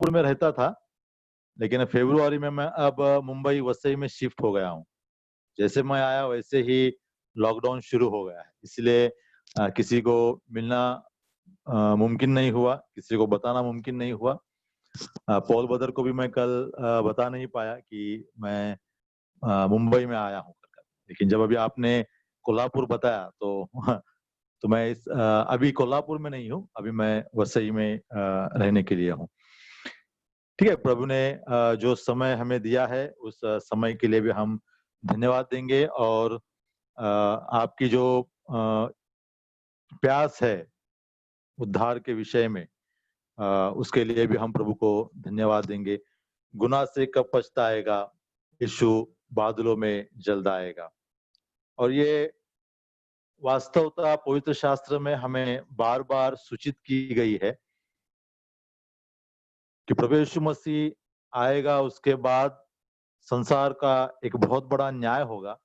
कोल्हापुर में रहता था, लेकिन फ़रवरी में मैं अब मुंबई वसई में शिफ्ट हो गया हूँ। जैसे मैं आया वैसे ही लॉकडाउन शुरू हो गया है। इसलिए किसी को मिलना मुमकिन नहीं हुआ, किसी को बताना मुमकिन नहीं हुआ। पॉल ब्रदर को भी मैं कल बता नहीं पाया कि मैं मुंबई में आया हूँ कर कर। लेकिन जब अभी आपने कोल्हापुर बताया तो तो मैं अभी कोल्हापुर में नहीं हूँ, अभी मैं वसई में रहने के लिए हूँ। ठीक है, प्रभु ने जो समय हमें दिया है, उस समय के लिए भी हम धन्यवाद देंगे और आपकी जो प्यास है उद्धार के विषय में, उसके लिए भी हम प्रभु को धन्यवाद देंगे। गुनाह से कब पछताएगा, यीशु बादलों में जल्द आएगा। और ये वास्तवता पवित्र शास्त्र में हमें बार-बार सूचित की गई है कि प्रभु यीशु मसीह आएगा, उसके बाद संसार का एक बहुत बड़ा न्याय होगा।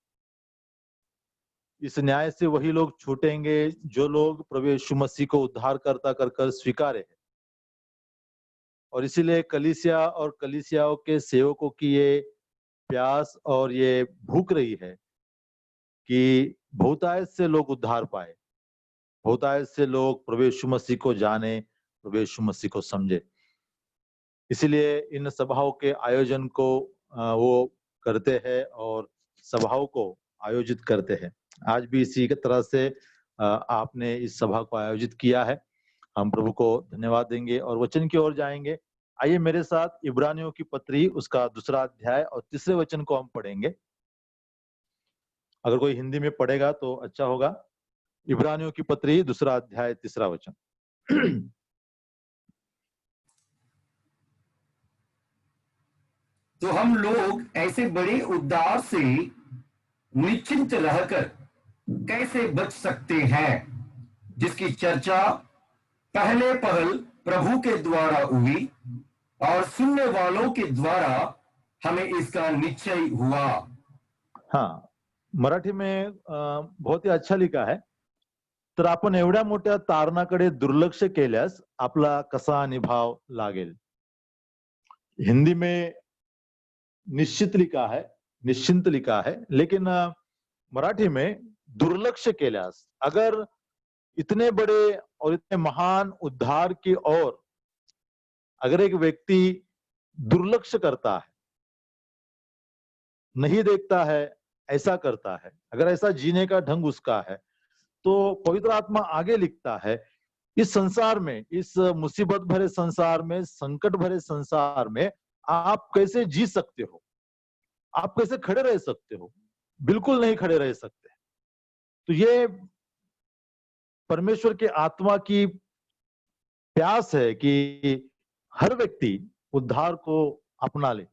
इस न्याय से वही लोग छूटेंगे जो लोग प्रभु यीशु मसीह को उद्धारकर्ता कर कर स्वीकारे हैं। और इसीलिए कलीसिया और कलीसियाओं के सेवकों की ये प्यास और ये भूख रही है कि बहुतायत से लोग उद्धार पाए, बहुतायत से लोग प्रभु यीशु मसीह को जाने, प्रभु यीशु मसीह को समझे। इसीलिए इन सभाओं के आयोजन को वो करते हैं और सभाओं को आयोजित करते हैं। आज भी इसी की तरह से आपने इस सभा को आयोजित किया है। हम प्रभु को धन्यवाद देंगे और वचन की ओर जाएंगे। आइए मेरे साथ इब्रानियों की पत्री उसका 2 अध्याय और 3 वचन को हम पढ़ेंगे। अगर कोई हिंदी में पढ़ेगा तो अच्छा होगा। इब्रानियों की पत्री 2 अध्याय 3 वचन। तो हम लोग ऐसे बड़े उद्धार से निश्चिंत रहकर कैसे बच सकते हैं, जिसकी चर्चा पहले पहल प्रभु के द्वारा हुई और सुनने वालों के द्वारा हमें इसका निश्चय हुआ। हाँ, मराठी में बहुत ही अच्छा लिखा है। तर आपण एवढ्या मोठ्या तारणाकडे दुर्लक्ष केल्यास आपला कसा निभाव लागेल। हिंदी में निश्चित लिखा है, निश्चिंत लिखा है, लेकिन मराठी में दुर्लक्ष केल्यास, अगर इतने बड़े और इतने महान उद्धार की ओर अगर एक व्यक्ति दुर्लक्ष करता है, नहीं देखता है, ऐसा करता है, अगर ऐसा जीने का ढंग उसका है, तो पवित्र आत्मा आगे लिखता है, इस संसार में, इस मुसीबत भरे संसार में, संकट भरे संसार में आप कैसे जी सकते हो? आप कैसे खड़े रह सकते हो? बिल्कुल नहीं खड़े रह सकते। तो ये परमेश्वर के आत्मा की प्यास है कि हर व्यक्ति उद्धार को अपना ले।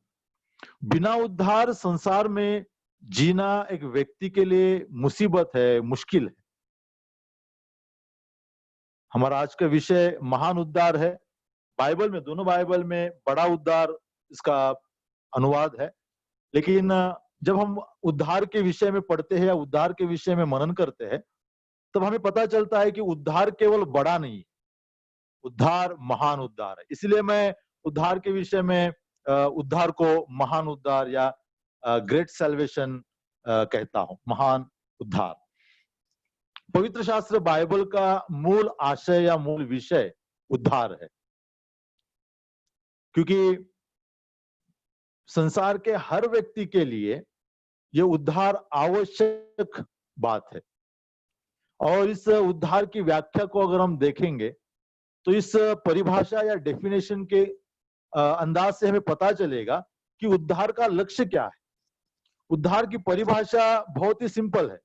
बिना उद्धार संसार में जीना एक व्यक्ति के लिए मुसीबत है, मुश्किल है। हमारा आज का विषय महान उद्धार है। बाइबल में, दोनों बाइबल में बड़ा उद्धार इसका अनुवाद है। लेकिन जब हम उद्धार के विषय में पढ़ते हैं या उद्धार के विषय में मनन करते हैं, तब हमें पता चलता है कि उद्धार केवल बड़ा नहीं है, उद्धार महान उद्धार है। इसलिए मैं उद्धार के विषय में उद्धार को महान उद्धार या ग्रेट सैल्वेशन कहता हूं, महान उद्धार। पवित्र शास्त्र बाइबल का मूल आशय या मूल विषय उद्धार है, क्योंकि संसार के हर व्यक्ति के लिए यह उद्धार आवश्यक बात है। और इस उद्धार की व्याख्या को अगर हम देखेंगे तो इस परिभाषा या डेफिनेशन के अंदाज से हमें पता चलेगा कि उद्धार का लक्ष्य क्या है। उद्धार की परिभाषा बहुत ही सिंपल है,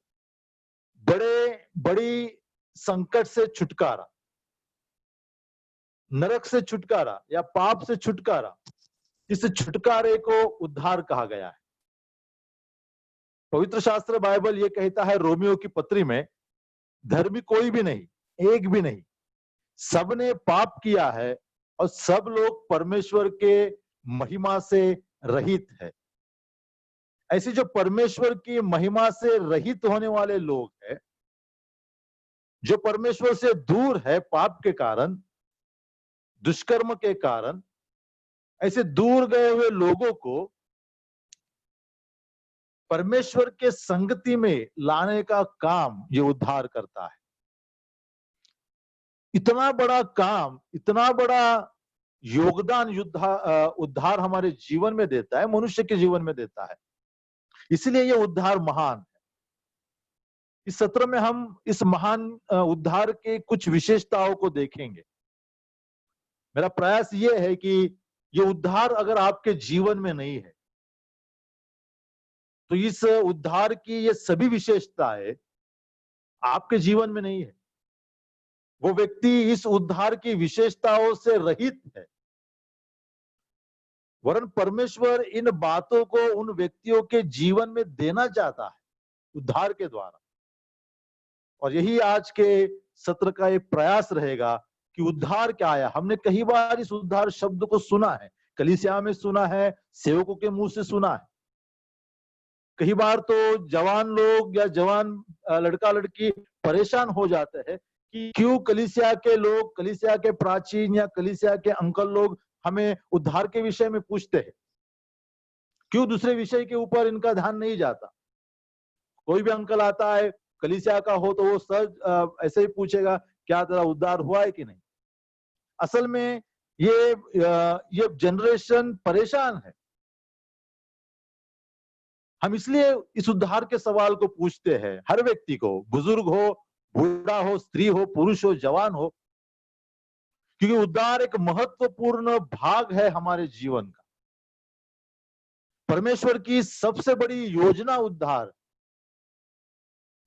बड़ी संकट से छुटकारा, नरक से छुटकारा या पाप से छुटकारा, इस छुटकारे को उद्धार कहा गया है। पवित्र शास्त्र बाइबल ये कहता है रोमियो की पत्री में, धर्मी कोई भी नहीं, एक भी नहीं, सबने पाप किया है और सब लोग परमेश्वर के महिमा से रहित है। ऐसी जो परमेश्वर की महिमा से रहित होने वाले लोग हैं, जो परमेश्वर से दूर है पाप के कारण, दुष्कर्म के कारण, ऐसे दूर गए हुए लोगों को परमेश्वर के संगति में लाने का काम ये उद्धार करता है। इतना बड़ा काम, इतना बड़ा योगदान उद्धार हमारे जीवन में देता है, मनुष्य के जीवन में देता है। इसलिए ये उद्धार महान है। इस सत्र में हम इस महान उद्धार के कुछ विशेषताओं को देखेंगे। मेरा प्रयास ये है कि ये उद्धार अगर आपके जीवन में नहीं है तो इस उद्धार की ये सभी विशेषताएं आपके जीवन में नहीं है। वो व्यक्ति इस उद्धार की विशेषताओं से रहित है, वरन परमेश्वर इन बातों को उन व्यक्तियों के जीवन में देना चाहता है उद्धार के द्वारा। और यही आज के सत्र का एक प्रयास रहेगा कि उद्धार क्या है। हमने कई बार इस उद्धार शब्द को सुना है, कलीसिया में सुना है, सेवकों के मुंह से सुना है। कई बार तो जवान लोग या जवान लड़का लड़की परेशान हो जाते हैं कि क्यों कलीसिया के लोग, कलीसिया के प्राचीन या कलीसिया के अंकल लोग हमें उद्धार के विषय में पूछते हैं, क्यों दूसरे विषय के ऊपर इनका ध्यान नहीं जाता। कोई भी अंकल आता है कलीसिया का हो तो वो सच ऐसे ही पूछेगा क्या तेरा उद्धार हुआ है कि नहीं। असल में ये जनरेशन परेशान है। हम इसलिए इस उद्धार के सवाल को पूछते हैं हर व्यक्ति को, बुजुर्ग हो, बूढ़ा हो, स्त्री हो, पुरुष हो, जवान हो, क्योंकि उद्धार एक महत्वपूर्ण भाग है हमारे जीवन का। परमेश्वर की सबसे बड़ी योजना उद्धार।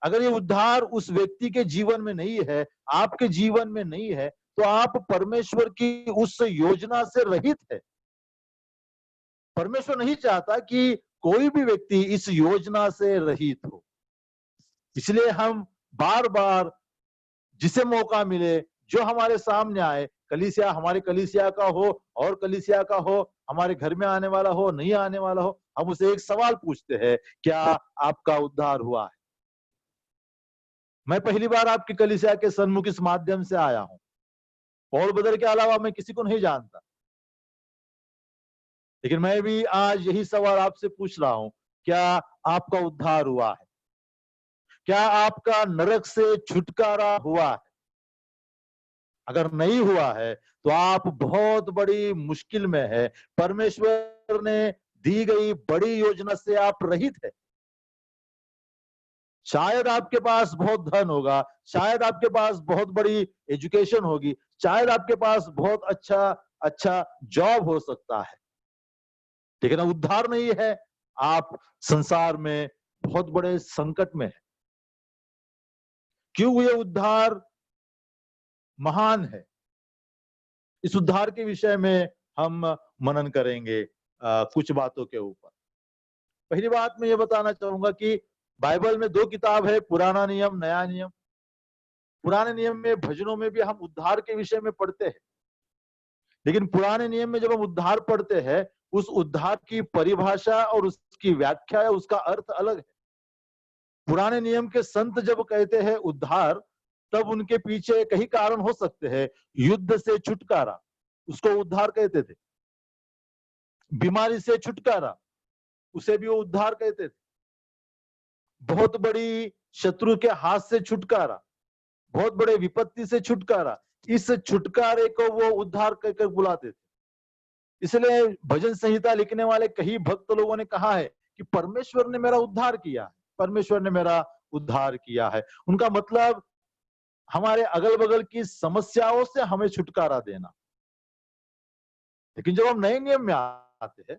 अगर ये उद्धार उस व्यक्ति के जीवन में नहीं है, आपके जीवन में नहीं है, तो आप परमेश्वर की उस योजना से रहित है। परमेश्वर नहीं चाहता कि कोई भी व्यक्ति इस योजना से रहित हो। इसलिए हम बार बार जिसे मौका मिले, जो हमारे सामने आए, कलीसिया हमारे कलीसिया का हो और कलीसिया का हो, हमारे घर में आने वाला हो, नहीं आने वाला हो, हम उसे एक सवाल पूछते हैं, क्या आपका उद्धार हुआ है? मैं पहली बार आपकी कलीसिया के सन्मुख इस माध्यम से आया हूं। पौल बदर के अलावा मैं किसी को नहीं जानता, लेकिन मैं भी आज यही सवाल आपसे पूछ रहा हूं, क्या आपका उद्धार हुआ है? क्या आपका नरक से छुटकारा हुआ है? अगर नहीं हुआ है तो आप बहुत बड़ी मुश्किल में है। परमेश्वर ने दी गई बड़ी योजना से आप रहित है। शायद आपके पास बहुत धन होगा, शायद आपके पास बहुत बड़ी एजुकेशन होगी, शायद आपके पास बहुत अच्छा जॉब हो सकता है, लेकिन उद्धार नहीं है। आप संसार में बहुत बड़े संकट में है। क्यों ये उद्धार महान है? इस उद्धार के विषय में हम मनन करेंगे कुछ बातों के ऊपर। पहली बात मैं ये बताना चाहूंगा कि बाइबल में दो किताब है, पुराना नियम, नया नियम। पुराने नियम में भजनों में भी हम उद्धार के विषय में पढ़ते हैं, लेकिन पुराने नियम में जब हम उद्धार पढ़ते हैं, उस उद्धार की परिभाषा और उसकी व्याख्या है, उसका अर्थ अलग है। पुराने नियम के संत जब कहते हैं उद्धार, तब उनके पीछे कई कारण हो सकते हैं। युद्ध से छुटकारा, उसको उद्धार कहते थे। बीमारी से छुटकारा, उसे भी वो उद्धार कहते थे। बहुत बड़ी शत्रु के हाथ से छुटकारा, बहुत बड़े विपत्ति से छुटकारा, इस छुटकारे को वो उद्धार कहकर बुलाते थे। इसलिए भजन संहिता लिखने वाले कई भक्त लोगों ने कहा है कि परमेश्वर ने मेरा उद्धार किया है, परमेश्वर ने मेरा उद्धार किया है। उनका मतलब हमारे अगल बगल की समस्याओं से हमें छुटकारा देना। लेकिन जब हम नए नियम में आते हैं,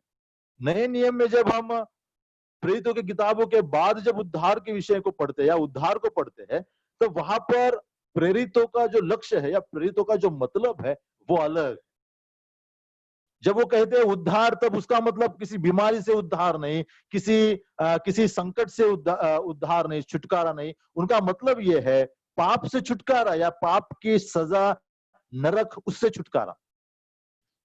नए नियम में जब हम प्रेरितों की किताबों के बाद जब उद्धार के विषय को पढ़ते हैं या उद्धार को पढ़ते हैं, तो वहां पर प्रेरितों का जो लक्ष्य है या प्रेरितों का जो मतलब है वो अलग। जब वो कहते हैं उद्धार, तब उसका मतलब किसी बीमारी से उद्धार नहीं, किसी संकट से उद्धार नहीं, छुटकारा नहीं। उनका मतलब ये है पाप से छुटकारा या पाप की सजा, नरक, उससे छुटकारा।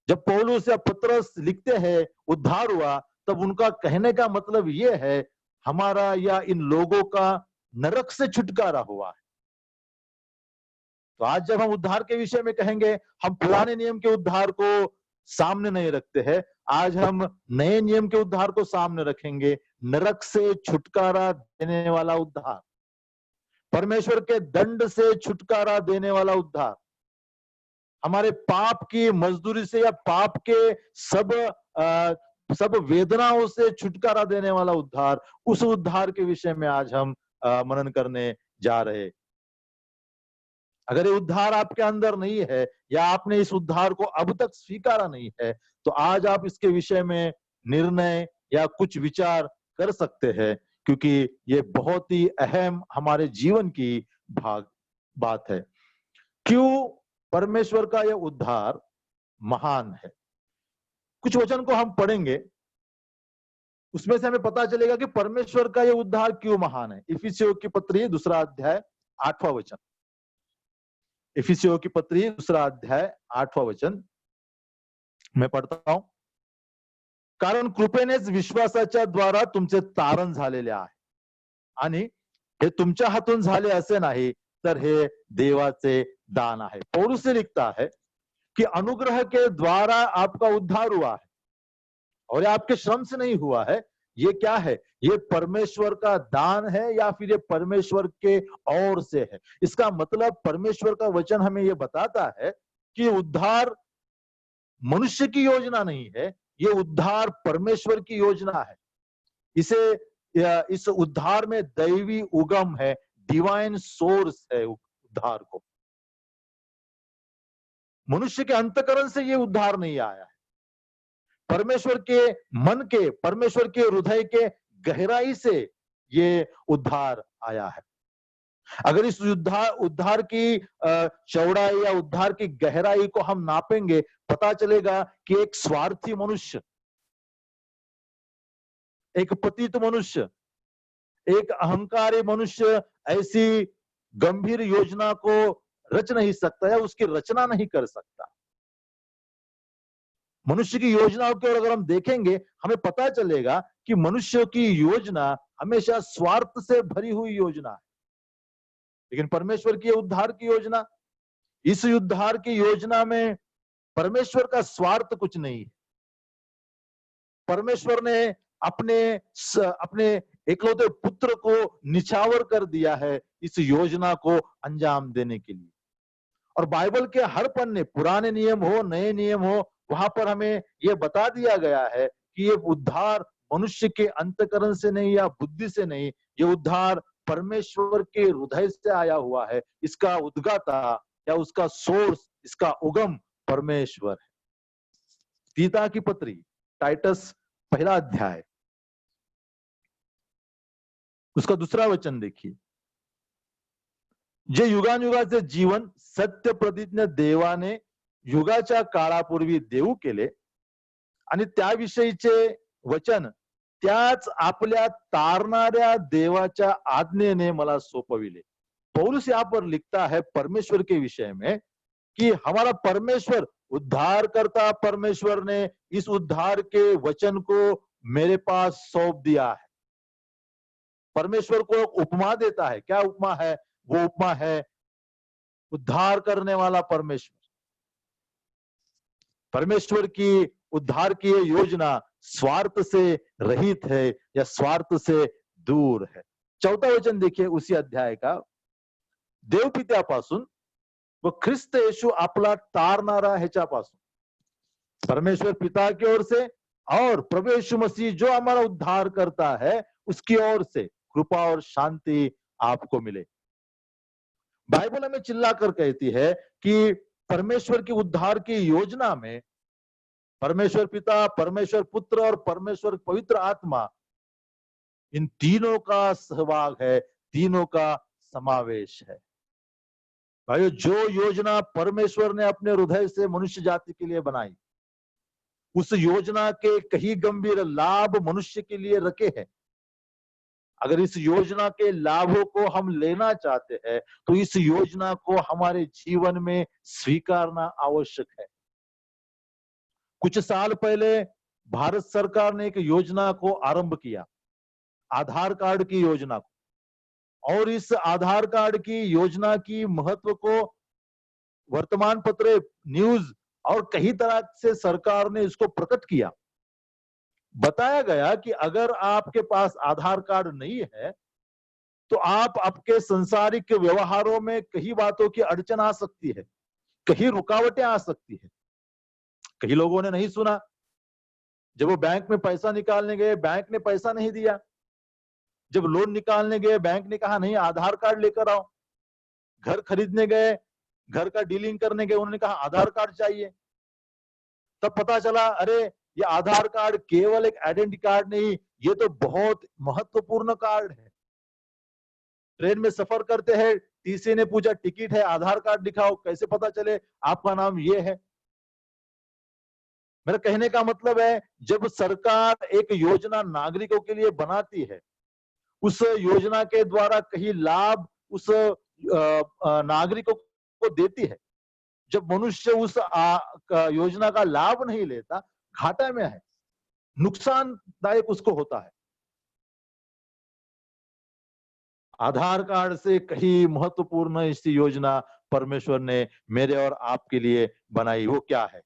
जब पौलुस या पतरस लिखते हैं उद्धार हुआ, तब उनका कहने का मतलब ये है हमारा या इन लोगों का नरक से छुटकारा हुआ है। तो आज जब हम उद्धार के विषय में कहेंगे, हम पुराने नियम के उद्धार को सामने नहीं रखते हैं। आज हम नए नियम के उद्धार को सामने रखेंगे, नरक से छुटकारा देने वाला उद्धार, परमेश्वर के दंड से छुटकारा देने वाला उद्धार, हमारे पाप की मजदूरी से या पाप के सब वेदनाओं से छुटकारा देने वाला उद्धार, उस उद्धार के विषय में आज हम मनन करने जा रहे। अगर ये उद्धार आपके अंदर नहीं है या आपने इस उद्धार को अब तक स्वीकारा नहीं है, तो आज आप इसके विषय में निर्णय या कुछ विचार कर सकते हैं, क्योंकि ये बहुत ही अहम हमारे जीवन की बात है। क्यों परमेश्वर का यह उद्धार महान है? कुछ वचन को हम पढ़ेंगे, उसमें से हमें पता चलेगा कि परमेश्वर का यह उद्धार क्यों महान है। इफिसियों की पत्री 2 अध्याय 8वां वचन। इफिसियों की पत्री 2 अध्याय 8वां वचन मैं पढ़ता हूं। कारण कृपेनेच विश्वासाच्या द्वारा तुमचे तारण झालेले आहे आणि हे तुमच्या हातून झाले असे नाही, तर हे देवाचे दान है। पौलुस लिखता है कि अनुग्रह के द्वारा आपका उद्धार हुआ है और ये आपके श्रम से नहीं हुआ है। ये क्या है? ये परमेश्वर का दान है या फिर ये परमेश्वर के ओर से है। इसका मतलब परमेश्वर का वचन हमें ये बताता है कि उद्धार मनुष्य की योजना नहीं है, ये उद्धार परमेश्वर की योजना है। इस उद्धार में दैवी उगम है, डिवाइन सोर्स है उद्धार को। मनुष्य के अंतकरण से ये उद्धार नहीं आया है, परमेश्वर के मन के, परमेश्वर के हृदय के गहराई से ये उद्धार आया है। अगर इस उद्धार की चौड़ाई या उद्धार की गहराई को हम नापेंगे, पता चलेगा कि एक स्वार्थी मनुष्य, एक पतित मनुष्य, एक अहंकारी मनुष्य ऐसी गंभीर योजना को रच नहीं सकता या उसकी रचना नहीं कर सकता। मनुष्य की योजनाओं की ओर अगर हम देखेंगे, हमें पता चलेगा कि मनुष्य की योजना हमेशा स्वार्थ से भरी हुई योजना है। लेकिन परमेश्वर की उद्धार की योजना, इस उद्धार की योजना में परमेश्वर का स्वार्थ कुछ नहीं है। परमेश्वर ने अपने एकलौते पुत्र को निछावर कर दिया है इस योजना को अंजाम देने के लिए। और बाइबल के हर पन्ने, पुराने नियम हो, नए नियम हो, वहां पर हमें यह बता दिया गया है कि ये उद्धार मनुष्य के अंतकरण से नहीं या बुद्धि से नहीं, ये उद्धार परमेश्वर के हृदय से आया हुआ है। इसका उद्गाता या उसका सोर्स, इसका उगम परमेश्वर है। तीता की पत्री टाइटस 1 अध्याय उसका 2 वचन देखिए। जे युगानुयुगाचे जीवन सत्य प्रतिज्ञ देवाने युगाच्या काळापूर्वी देऊ केले आणि त्याविषयीचे वचन त्याच आपल्या तारणाऱ्या देवाच्या आज्ञेने मला सोपविले। पौलुस यहाँ पर लिखता है परमेश्वर के विषय में कि हमारा परमेश्वर, उद्धार करता परमेश्वर ने इस उद्धार के वचन को मेरे पास सौंप दिया है। परमेश्वर को एक उपमा देता है। क्या उपमा है? वो उपमा है उद्धार करने वाला परमेश्वर। परमेश्वर की उद्धार की ये योजना स्वार्थ से रहित है या स्वार्थ से दूर है। 4था वचन देखिए उसी अध्याय का। देवपित्यापासून व ख्रिस्त येशू आपला तारणारा ह्याच्यापासून, परमेश्वर पिता की ओर से और प्रभु यीशु मसीह जो हमारा उद्धार करता है, उसकी ओर से कृपा और शांति आपको मिले। बाइबल हमें चिल्लाकर कहती है कि परमेश्वर की उद्धार की योजना में परमेश्वर पिता, परमेश्वर पुत्र और परमेश्वर पवित्र आत्मा, इन तीनों का सहभाग है, तीनों का समावेश है। भाइयों, जो योजना परमेश्वर ने अपने हृदय से मनुष्य जाति के लिए बनाई, उस योजना के कई गंभीर लाभ मनुष्य के लिए रखे हैं। अगर इस योजना के लाभों को हम लेना चाहते हैं, तो इस योजना को हमारे जीवन में स्वीकारना आवश्यक है। कुछ साल पहले भारत सरकार ने एक योजना को आरंभ किया, आधार कार्ड की योजना को, और इस आधार कार्ड की योजना की महत्व को वर्तमान पत्र, न्यूज और कई तरह से सरकार ने इसको प्रकट किया। बताया गया कि अगर आपके पास आधार कार्ड नहीं है तो आप आपके संसारिक व्यवहारों में कई बातों की अड़चन आ सकती है, कई रुकावटें आ सकती है। कई लोगों ने नहीं सुना, जब वो बैंक में पैसा निकालने गए बैंक ने पैसा नहीं दिया, जब लोन निकालने गए बैंक ने कहा नहीं आधार कार्ड लेकर आओ, घर खरीदने गए, घर का डीलिंग करने गए, उन्होंने कहा आधार कार्ड चाहिए। तब पता चला अरे ये आधार कार्ड केवल एक आइडेंटिटी कार्ड नहीं, ये तो बहुत महत्वपूर्ण कार्ड है। ट्रेन में सफर करते हैं, टीसी ने पूछा टिकट है, आधार कार्ड दिखाओ, कैसे पता चले आपका नाम ये है। मेरा कहने का मतलब है जब सरकार एक योजना नागरिकों के लिए बनाती है, उस योजना के द्वारा कहीं लाभ उस नागरिकों को देती है। जब मनुष्य उस योजना का लाभ नहीं लेता, घाटा में है, नुकसानदायक उसको होता है। आधार कार्ड से कहीं महत्वपूर्ण इस योजना परमेश्वर ने मेरे और आपके लिए बनाई। वो क्या है?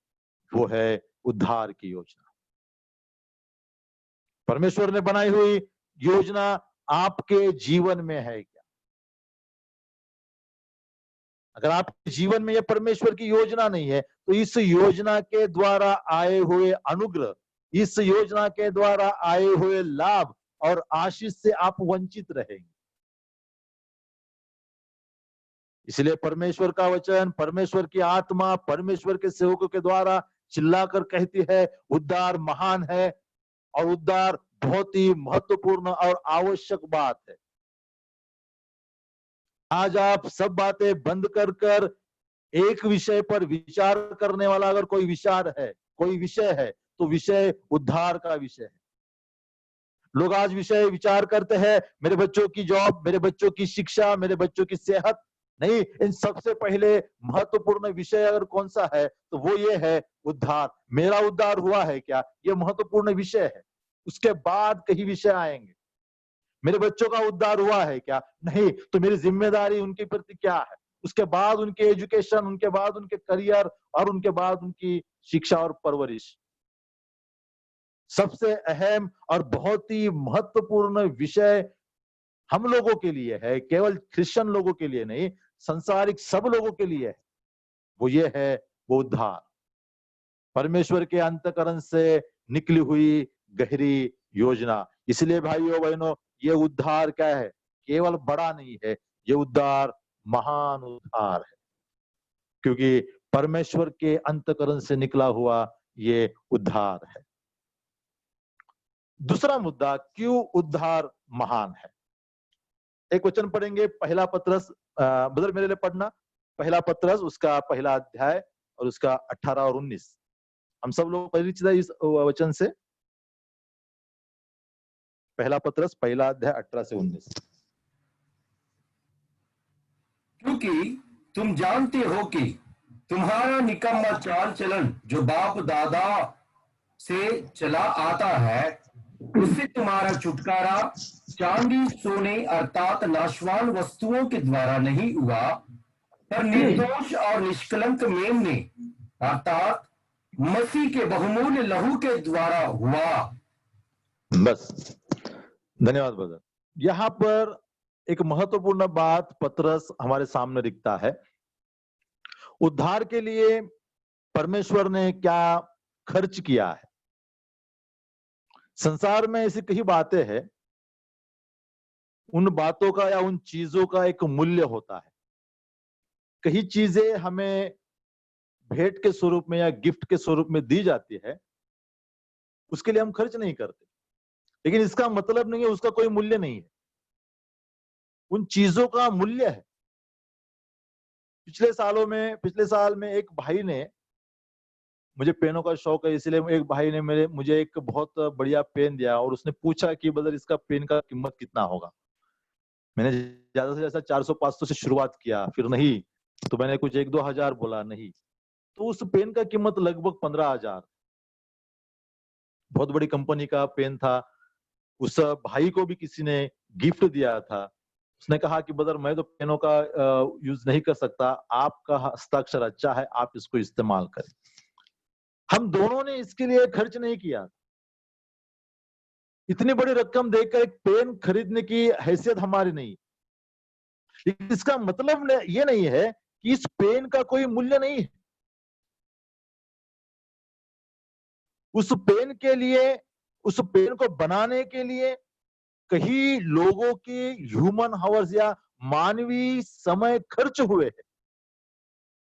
वो है उद्धार की योजना। परमेश्वर ने बनाई हुई योजना आपके जीवन में है क्या? अगर आपके जीवन में यह परमेश्वर की योजना नहीं है तो इस योजना के द्वारा आए हुए अनुग्रह, इस योजना के द्वारा आए हुए लाभ और आशीष से आप वंचित रहेंगे। इसलिए परमेश्वर का वचन, परमेश्वर की आत्मा परमेश्वर के सेवकों के द्वारा चिल्लाकर कहती है उद्धार महान है और उद्धार बहुत ही महत्वपूर्ण और आवश्यक बात है। आज आप सब बातें बंद कर एक विषय पर विचार करने वाला अगर कोई विचार है, कोई विषय है, तो विषय उद्धार का विषय है। लोग आज विषय विचार करते हैं मेरे बच्चों की जॉब, मेरे बच्चों की शिक्षा, मेरे बच्चों की सेहत। नहीं, इन सबसे पहले महत्वपूर्ण विषय अगर कौन सा है तो वो ये है उद्धार। मेरा उद्धार हुआ है क्या? ये महत्वपूर्ण विषय है। उसके बाद कई विषय आएंगे। मेरे बच्चों का उद्धार हुआ है क्या? नहीं, तो मेरी जिम्मेदारी उनके प्रति क्या है? उसके बाद उनके एजुकेशन, उनके बाद उनके करियर और उनके बाद उनकी शिक्षा और परवरिश। सबसे अहम और बहुत ही महत्वपूर्ण विषय हम लोगों के लिए है, केवल क्रिश्चियन लोगों के लिए नहीं, संसारिक सब लोगों के लिए है। वो ये है वो उद्धार, परमेश्वर के अंतःकरण से निकली हुई गहरी योजना। इसलिए भाइयों बहनों, ये उद्धार क्या है? केवल बड़ा नहीं है, ये उद्धार महान उद्धार है, क्योंकि परमेश्वर के अंतःकरण से निकला हुआ ये उद्धार है। दूसरा मुद्दा, क्यों उद्धार महान है? एक वचन पढ़ेंगे, पहला पत्रस, ब्रदर मेरे लिए पढ़ना, पहला पत्रस उसका पहला अध्याय और उसका 18 और 19। हम सब लोग परिचित है इस वचन से। पहला पत्रस पहला अध्याय 18 से 19। क्योंकि तुम जानते हो कि तुम्हारा निकम्मा चाल चलन जो बाप दादा से चला आता है, उससे तुम्हारा छुटकारा चांदी सोने अर्थात नाशवान वस्तुओं के द्वारा नहीं हुआ, पर निर्दोष और निष्कलंक मेमने अर्थात मसीह के बहुमूल्य लहू के द्वारा हुआ। बस, धन्यवाद ब्रदर। यहाँ पर एक महत्वपूर्ण बात पत्रस हमारे सामने दिखता है। उद्धार के लिए परमेश्वर ने क्या खर्च किया है। संसार में ऐसी कई बातें हैं, उन बातों का या उन चीजों का एक मूल्य होता है। कई चीजें हमें भेंट के स्वरूप में या गिफ्ट के स्वरूप में दी जाती है, उसके लिए हम खर्च नहीं करते, लेकिन इसका मतलब नहीं है उसका कोई मूल्य नहीं है। उन चीजों का मूल्य है। पिछले साल में एक भाई ने, मुझे पेनों का शौक है इसलिए एक भाई ने मुझे एक बहुत बढ़िया पेन दिया और उसने पूछा कि ब्रदर इसका पेन का कीमत कितना होगा। मैंने ज्यादा से ज्यादा 400-500 से शुरुआत किया, फिर नहीं तो मैंने कुछ 1-2 हजार बोला, नहीं तो उस पेन का कीमत लगभग 15,000। बहुत बड़ी कंपनी का पेन था। उस भाई को भी किसी ने गिफ्ट दिया था। उसने कहा कि ब्रदर मैं तो पेनों का यूज नहीं कर सकता, आपका हस्ताक्षर अच्छा है, आप इसको इस्तेमाल करें। हम दोनों ने इसके लिए खर्च नहीं किया। इतनी बड़ी रकम देकर एक पेन खरीदने की हैसियत हमारी नहीं। लेकिन इसका मतलब ये नहीं है कि इस पेन का कोई मूल्य नहीं है। उस पेन के लिए, उस पेन को बनाने के लिए कई लोगों की ह्यूमन हावर्स या मानवीय समय खर्च हुए हैं।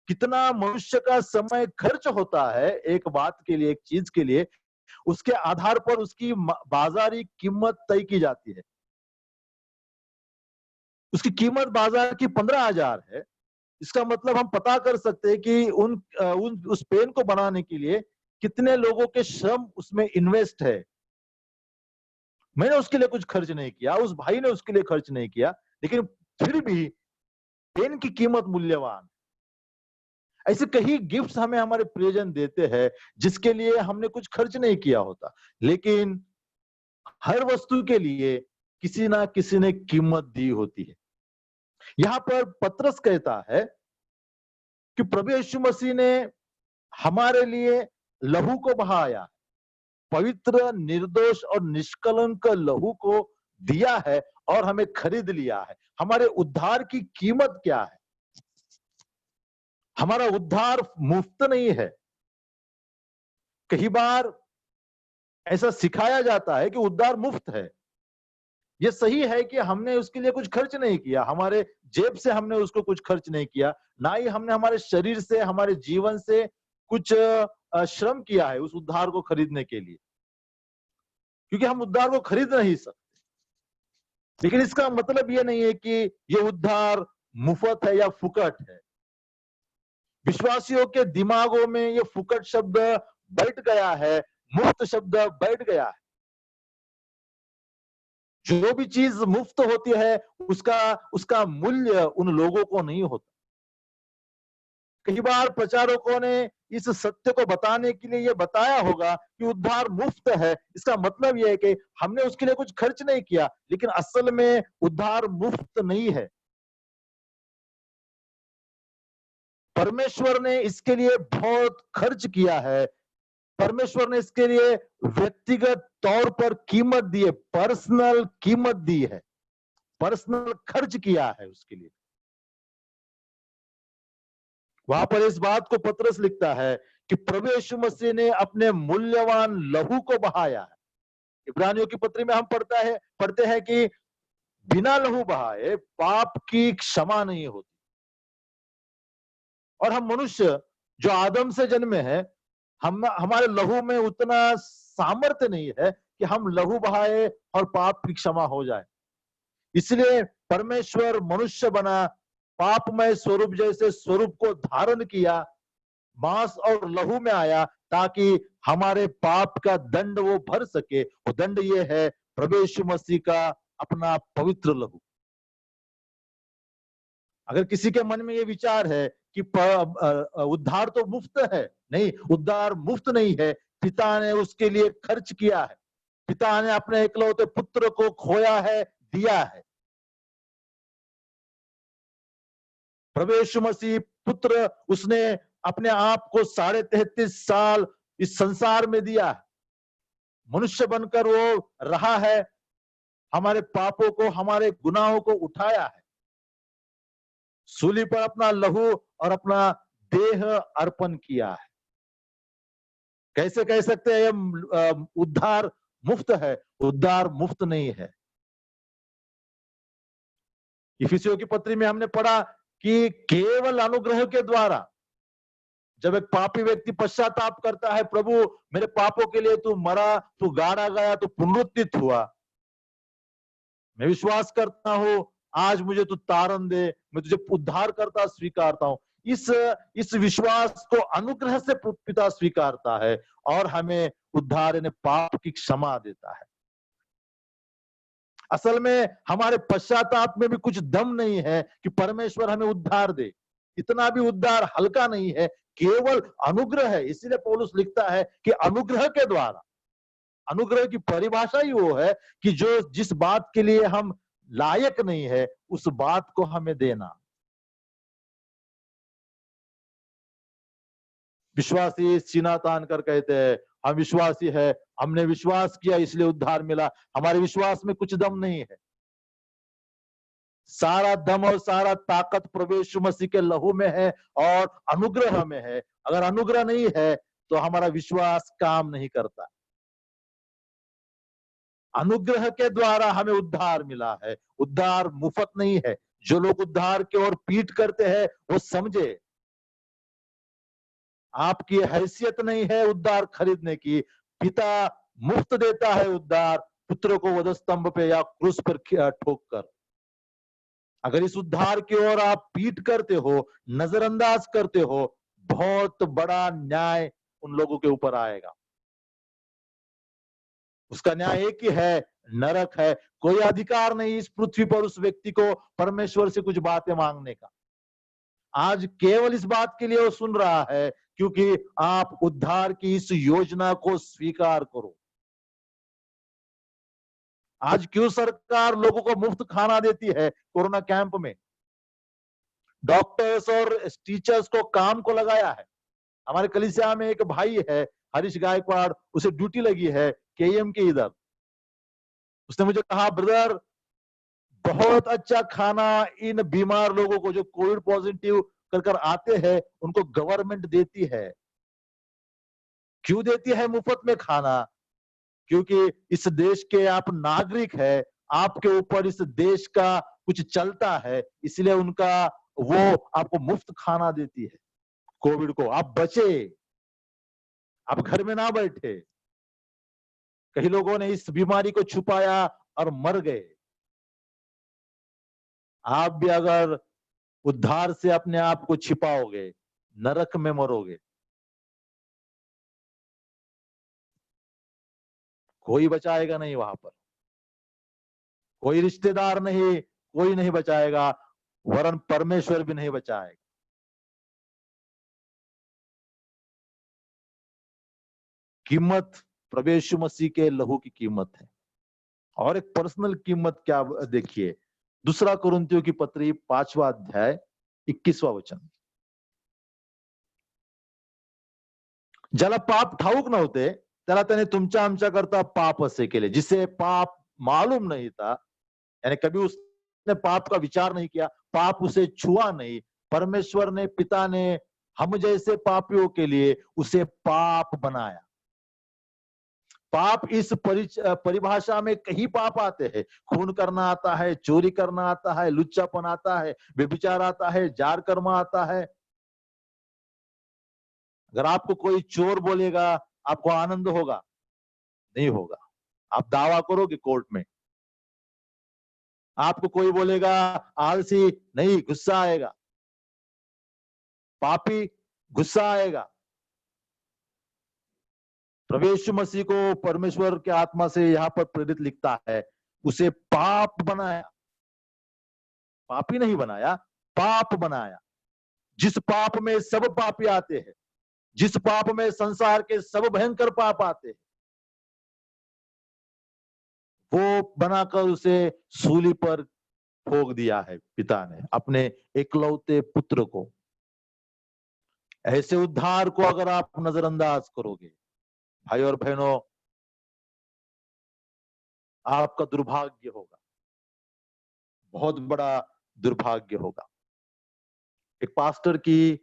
कितना मनुष्य का समय खर्च होता है एक बात के लिए, एक चीज के लिए, उसके आधार पर उसकी बाजारी कीमत तय की जाती है। उसकी कीमत बाजार की 15,000 है। इसका मतलब हम पता कर सकते हैं कि उस पेन को बनाने के लिए कितने लोगों के श्रम उसमें इन्वेस्ट है। मैंने उसके लिए कुछ खर्च नहीं किया, उस भाई ने उसके लिए खर्च नहीं किया, लेकिन फिर भी पेन की कीमत मूल्यवान। ऐसे कई गिफ्ट्स हमें हमारे प्रियजन देते हैं जिसके लिए हमने कुछ खर्च नहीं किया होता, लेकिन हर वस्तु के लिए किसी ना किसी ने कीमत दी होती है। यहां पर पतरस कहता है कि प्रभु यीशु मसीह ने हमारे लिए लहू को बहाया, पवित्र, निर्दोष और निष्कलंक लहू को दिया है और हमें खरीद लिया है। हमारे उद्धार की कीमत क्या है? हमारा उद्धार मुफ्त नहीं है। कई बार ऐसा सिखाया जाता है कि उद्धार मुफ्त है। ये सही है कि हमने उसके लिए कुछ खर्च नहीं किया, हमारे जेब से हमने उसको कुछ खर्च नहीं किया, ना ही हमने हमारे शरीर से, हमारे जीवन से कुछ श्रम किया है उस उद्धार को खरीदने के लिए, क्योंकि हम उद्धार को खरीद नहीं सकते। लेकिन इसका मतलब ये नहीं है कि ये उद्धार मुफ्त है या फुकट है। विश्वासियों के दिमागों में ये फुकट शब्द बैठ गया है, मुफ्त शब्द बैठ गया है। जो भी चीज मुफ्त होती है उसका मूल्य उन लोगों को नहीं होता। कई बार प्रचारकों ने इस सत्य को बताने के लिए ये बताया होगा कि उद्धार मुफ्त है। इसका मतलब यह है कि हमने उसके लिए कुछ खर्च नहीं किया, लेकिन असल में उद्धार मुफ्त नहीं है। परमेश्वर ने इसके लिए बहुत खर्च किया है। परमेश्वर ने इसके लिए व्यक्तिगत तौर पर कीमत दी है, पर्सनल कीमत दी है, पर्सनल खर्च किया है उसके लिए। वहां पर इस बात को पतरस लिखता है कि प्रभु यीशु मसीह ने अपने मूल्यवान लहू को बहाया है। इब्रानियों की पत्री में हम पढ़ते हैं कि बिना लहू बहाए पाप की क्षमा नहीं होती। और हम मनुष्य जो आदम से जन्मे हैं, हमारे लहू में उतना सामर्थ्य नहीं है कि हम लहू बहाए और पाप की क्षमा हो जाए। इसलिए परमेश्वर मनुष्य बना, पापमय स्वरूप जैसे स्वरूप को धारण किया, मांस और लहू में आया, ताकि हमारे पाप का दंड वो भर सके। वो दंड ये है प्रभु यीशु मसीह का अपना पवित्र लहू। अगर किसी के मन में ये विचार है कि उद्धार तो मुफ्त है, नहीं, उद्धार मुफ्त नहीं है। पिता ने उसके लिए खर्च किया है। पिता ने अपने इकलौते पुत्र को खोया है, दिया है। प्रभु यीशु मसीह पुत्र, उसने अपने आप को 33.5 साल इस संसार में दिया है। मनुष्य बनकर वो रहा है, हमारे पापों को, हमारे गुनाहों को उठाया है, सूली पर अपना लहू और अपना देह अर्पण किया है। कैसे कह सकते हैं ये उद्धार मुफ्त है? उद्धार मुफ्त नहीं है। इफिसियों की पत्री में हमने पढ़ा कि केवल अनुग्रह के द्वारा, जब एक पापी व्यक्ति पश्चाताप करता है, प्रभु मेरे पापों के लिए तू मरा, तू गाड़ा गया, तू पुनरुत्थित हुआ, मैं विश्वास करता हूं, आज मुझे तू तारण दे, मैं तुझे उद्धार करता स्वीकारता हूं। इस विश्वास को अनुग्रह से पिता स्वीकारता है और हमें उद्धार यानी पाप की क्षमा देता है। असल में हमारे पश्चाताप में भी कुछ दम नहीं है कि परमेश्वर हमें उद्धार दे। इतना भी उद्धार हल्का नहीं है, केवल अनुग्रह है। इसीलिए पौलुस लिखता है कि अनुग्रह के द्वारा। अनुग्रह की परिभाषा ही वो है कि जो जिस बात के लिए हम लायक नहीं है, उस बात को हमें देना। विश्वासी सीना तान कर कहते हैं हम विश्वासी है, हमने विश्वास किया इसलिए उद्धार मिला। हमारे विश्वास में कुछ दम नहीं है। सारा दम और सारा ताकत प्रभु यीशु मसीह के लहू में है और अनुग्रह में है। अगर अनुग्रह नहीं है तो हमारा विश्वास काम नहीं करता। अनुग्रह के द्वारा हमें उद्धार मिला है। उद्धार मुफ्त नहीं है। जो लोग उद्धार की ओर पीठ करते हैं वो समझे आपकी हैसियत नहीं है उद्धार खरीदने की। पिता मुफ्त देता है उद्धार पुत्र को वधस्तंभ पे या क्रूस पर ठोक कर। अगर इस उद्धार की ओर आप पीठ करते हो, नजरअंदाज करते हो, बहुत बड़ा न्याय उन लोगों के ऊपर आएगा। उसका न्याय एक ही है, नरक है। कोई अधिकार नहीं इस पृथ्वी पर उस व्यक्ति को परमेश्वर से कुछ बातें मांगने का। आज केवल इस बात के लिए वो सुन रहा है क्योंकि आप उद्धार की इस योजना को स्वीकार करो। आज क्यों सरकार लोगों को मुफ्त खाना देती है? कोरोना कैंप में डॉक्टर्स और टीचर्स को काम को लगाया है। हमारे कलीसिया में एक भाई है हरीश गायकवाड़, उसे ड्यूटी लगी है केएम के इधर। उसने मुझे कहा ब्रदर बहुत अच्छा खाना इन बीमार लोगों को जो कोविड पॉजिटिव कर आते हैं उनको गवर्नमेंट देती है। क्यों देती है मुफ्त में खाना? क्योंकि इस देश के आप नागरिक है, आपके ऊपर इस देश का कुछ चलता है, इसलिए उनका वो आपको मुफ्त खाना देती है। कोविड को आप बचे, आप घर में ना बैठे। कई लोगों ने इस बीमारी को छुपाया और मर गए। आप भी अगर उद्धार से अपने आप को छिपाओगे, नरक में मरोगे। कोई बचाएगा नहीं वहां पर, कोई रिश्तेदार नहीं, कोई नहीं बचाएगा, वरन परमेश्वर भी नहीं बचाएगा। कीमत प्रभु यीशु मसीह के लहू की कीमत है। और एक पर्सनल कीमत क्या देखिए, दूसरा कुरिन्थियों की पत्री 5वां अध्याय 21वां वचन। ज्याला पाप ठाऊक नव्हते त्याला त्याने तुमच्या आमच्या करता पाप असे केले। जिसे पाप मालूम नहीं था, यानी कभी उसने पाप का विचार नहीं किया, पाप उसे छुआ नहीं, परमेश्वर ने पिता ने हम जैसे पापियों के लिए उसे पाप बनाया। पाप इस परिभाषा में कई पाप आते हैं। खून करना आता है, चोरी करना आता है, लुच्चापन आता है, व्यभिचार आता है, जार कर्म आता है। अगर आपको कोई चोर बोलेगा आपको आनंद होगा? नहीं होगा। आप दावा करोगे कोर्ट में। आपको कोई बोलेगा आलसी, नहीं, गुस्सा आएगा। पापी, गुस्सा आएगा। प्रभु यीशु मसीह को परमेश्वर के आत्मा से यहां पर प्रेरित लिखता है उसे पाप बनाया। पापी नहीं बनाया, पाप बनाया। जिस पाप में सब पापी आते हैं, जिस पाप में संसार के सब भयंकर पाप आते हैं, वो बनाकर उसे सूली पर ठोक दिया है पिता ने अपने एकलौते पुत्र को। ऐसे उद्धार को अगर आप नजरअंदाज करोगे भाई और बहनों, आपका दुर्भाग्य होगा, बहुत बड़ा दुर्भाग्य होगा। एक पास्टर की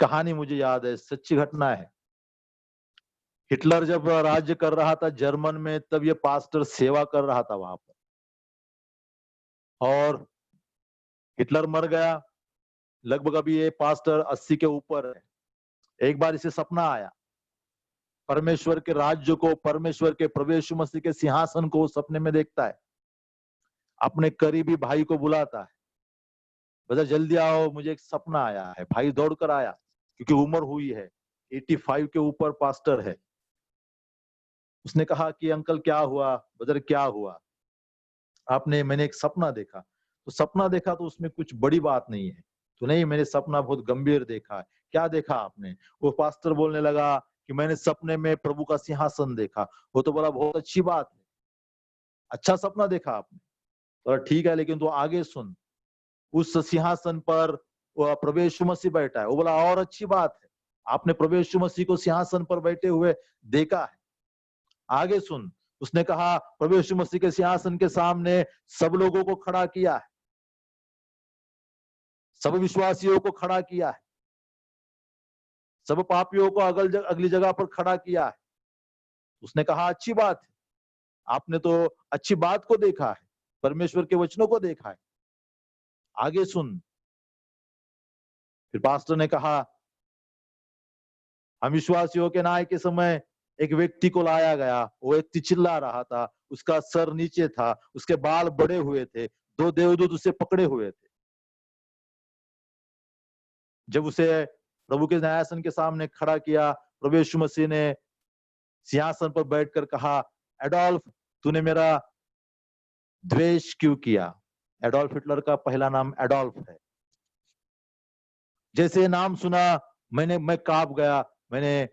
कहानी मुझे याद है, सच्ची घटना है। हिटलर जब राज्य कर रहा था जर्मन में, तब ये पास्टर सेवा कर रहा था वहां पर, और हिटलर मर गया। लगभग अभी ये पास्टर 80 के ऊपर है। एक बार इसे सपना आया, परमेश्वर के राज्य को, परमेश्वर के प्रभु यीशु मसीह के सिंहासन को सपने में देखता है। अपने करीबी भाई को बुलाता है, बोला जल्दी आओ, मुझे एक सपना आया है। भाई दौड़कर आया क्योंकि उम्र हुई है, 85 के ऊपर पास्टर है। उसने कहा कि अंकल क्या हुआ? ब्रदर क्या हुआ? मैंने एक सपना देखा। तो सपना देखा तो उसमें कुछ बड़ी बात नहीं है। तो नहीं, मैंने सपना बहुत गंभीर देखा है। क्या देखा आपने? वो पास्टर बोलने लगा कि मैंने सपने में प्रभु का सिंहासन देखा। वो तो बोला बहुत अच्छी बात है, अच्छा सपना देखा आपने। तो ठीक है, लेकिन तू आगे सुन। उस सिंहासन पर वो प्रभु यीशु मसीह बैठा है। वो बोला और अच्छी बात है, आपने प्रभु यीशु मसीह को सिंहासन पर बैठे हुए देखा है। आगे सुन, उसने कहा प्रभु यीशु मसीह के सिंहासन के सामने सब लोगों को खड़ा किया है, सब विश्वासियों को खड़ा किया है, सब पापियों को अगली जगह पर खड़ा किया है। उसने कहा अच्छी बात है, आपने तो अच्छी बात को देखा है, परमेश्वर के वचनों को देखा है। आगे सुन, फिर पास्टर ने कहा हम विश्वासियों के न्याय के समय एक व्यक्ति को लाया गया। वो व्यक्ति चिल्ला रहा था, उसका सर नीचे था, उसके बाल बड़े हुए थे, 2 देवदूत उसे पकड़े हुए थे। जब उसे प्रभु के न्यायासन के सामने खड़ा किया, प्रभु यीशु मसीह ने सिंहासन पर बैठकर कहा एडोल्फ, तूने मेरा द्वेष क्यों किया? एडोल्फ हिटलर का पहला नाम एडोल्फ है। जैसे नाम सुना मैं कांप गया। मैंने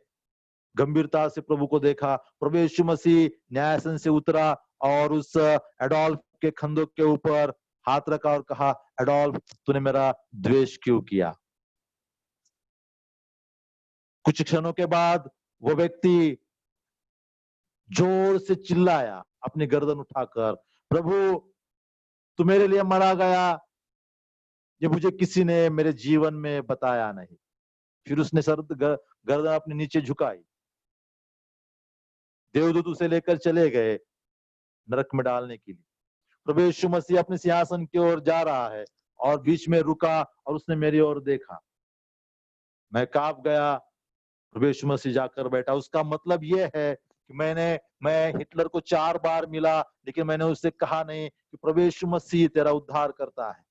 गंभीरता से प्रभु को देखा। प्रभु यीशु मसीह न्यायासन से उतरा और उस एडोल्फ के कंधों के ऊपर हाथ रखा और कहा एडोल्फ, तूने मेरा द्वेष क्यों किया? कुछ क्षणों के बाद वो व्यक्ति जोर से चिल्लाया अपनी गर्दन उठाकर, प्रभु तू मेरे लिए मारा गया, ये मुझे किसी ने मेरे जीवन में बताया नहीं। फिर उसने गर्दन अपने नीचे झुकाई। देवदूत उसे लेकर चले गए नरक में डालने के लिए। प्रभु यीशु मसीह अपने सिंहासन की ओर जा रहा है और बीच में रुका और उसने मेरी ओर देखा। मैं कांप गया। प्रभु यीशु मसीह जाकर बैठा। उसका मतलब यह है कि मैं हिटलर को 4 बार मिला, लेकिन मैंने उससे कहा नहीं कि प्रभु यीशु मसीह तेरा उद्धार करता है।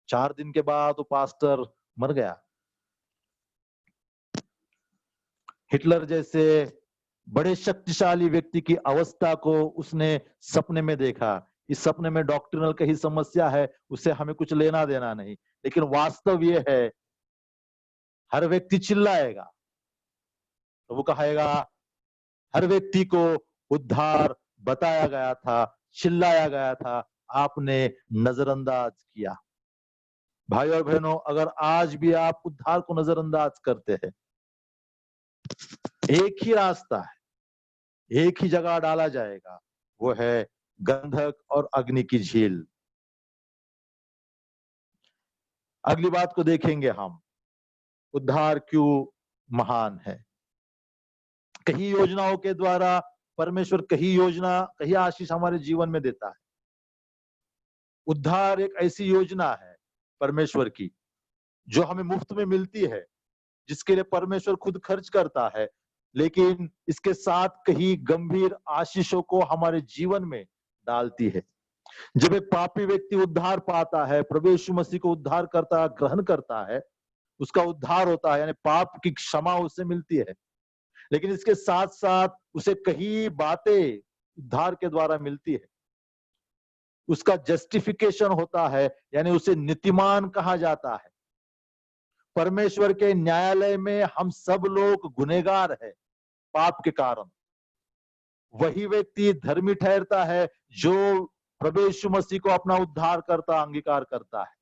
4 दिन के बाद वो पास्टर मर गया। हिटलर जैसे बड़े शक्तिशाली व्यक्ति की अवस्था को उसने सपने में देखा। इस सपने में डॉक्ट्रिनल कहीं समस्या है, उससे हमें कुछ लेना देना नहीं, लेकिन वास्तव ये है हर व्यक्ति चिल्लाएगा। तो वो कहेगा हर व्यक्ति को उद्धार बताया गया था, चिल्लाया गया था, आपने नजरअंदाज किया। भाई और बहनों, अगर आज भी आप उद्धार को नजरअंदाज करते हैं, एक ही रास्ता है, एक ही जगह डाला जाएगा, वो है गंधक और अग्नि की झील। अगली बात को देखेंगे हम, उद्धार क्यों महान है। कई योजनाओं के द्वारा परमेश्वर कई आशीष हमारे जीवन में देता है। उद्धार एक ऐसी योजना है परमेश्वर की जो हमें मुफ्त में मिलती है, जिसके लिए परमेश्वर खुद खर्च करता है, लेकिन इसके साथ कई गंभीर आशीषों को हमारे जीवन में डालती है। जब एक पापी व्यक्ति उद्धार पाता है, प्रभु यीशु मसीह को उद्धार करता ग्रहण करता है, उसका उद्धार होता है, यानी पाप की क्षमा उससे मिलती है। लेकिन इसके साथ साथ उसे कई बातें उद्धार के द्वारा मिलती है। उसका जस्टिफिकेशन होता है, यानी उसे नीतिमान कहा जाता है। परमेश्वर के न्यायालय में हम सब लोग गुनहगार हैं पाप के कारण। वही व्यक्ति धर्मी ठहरता है जो प्रभु यीशु मसीह को अपना उद्धार करता अंगीकार करता है।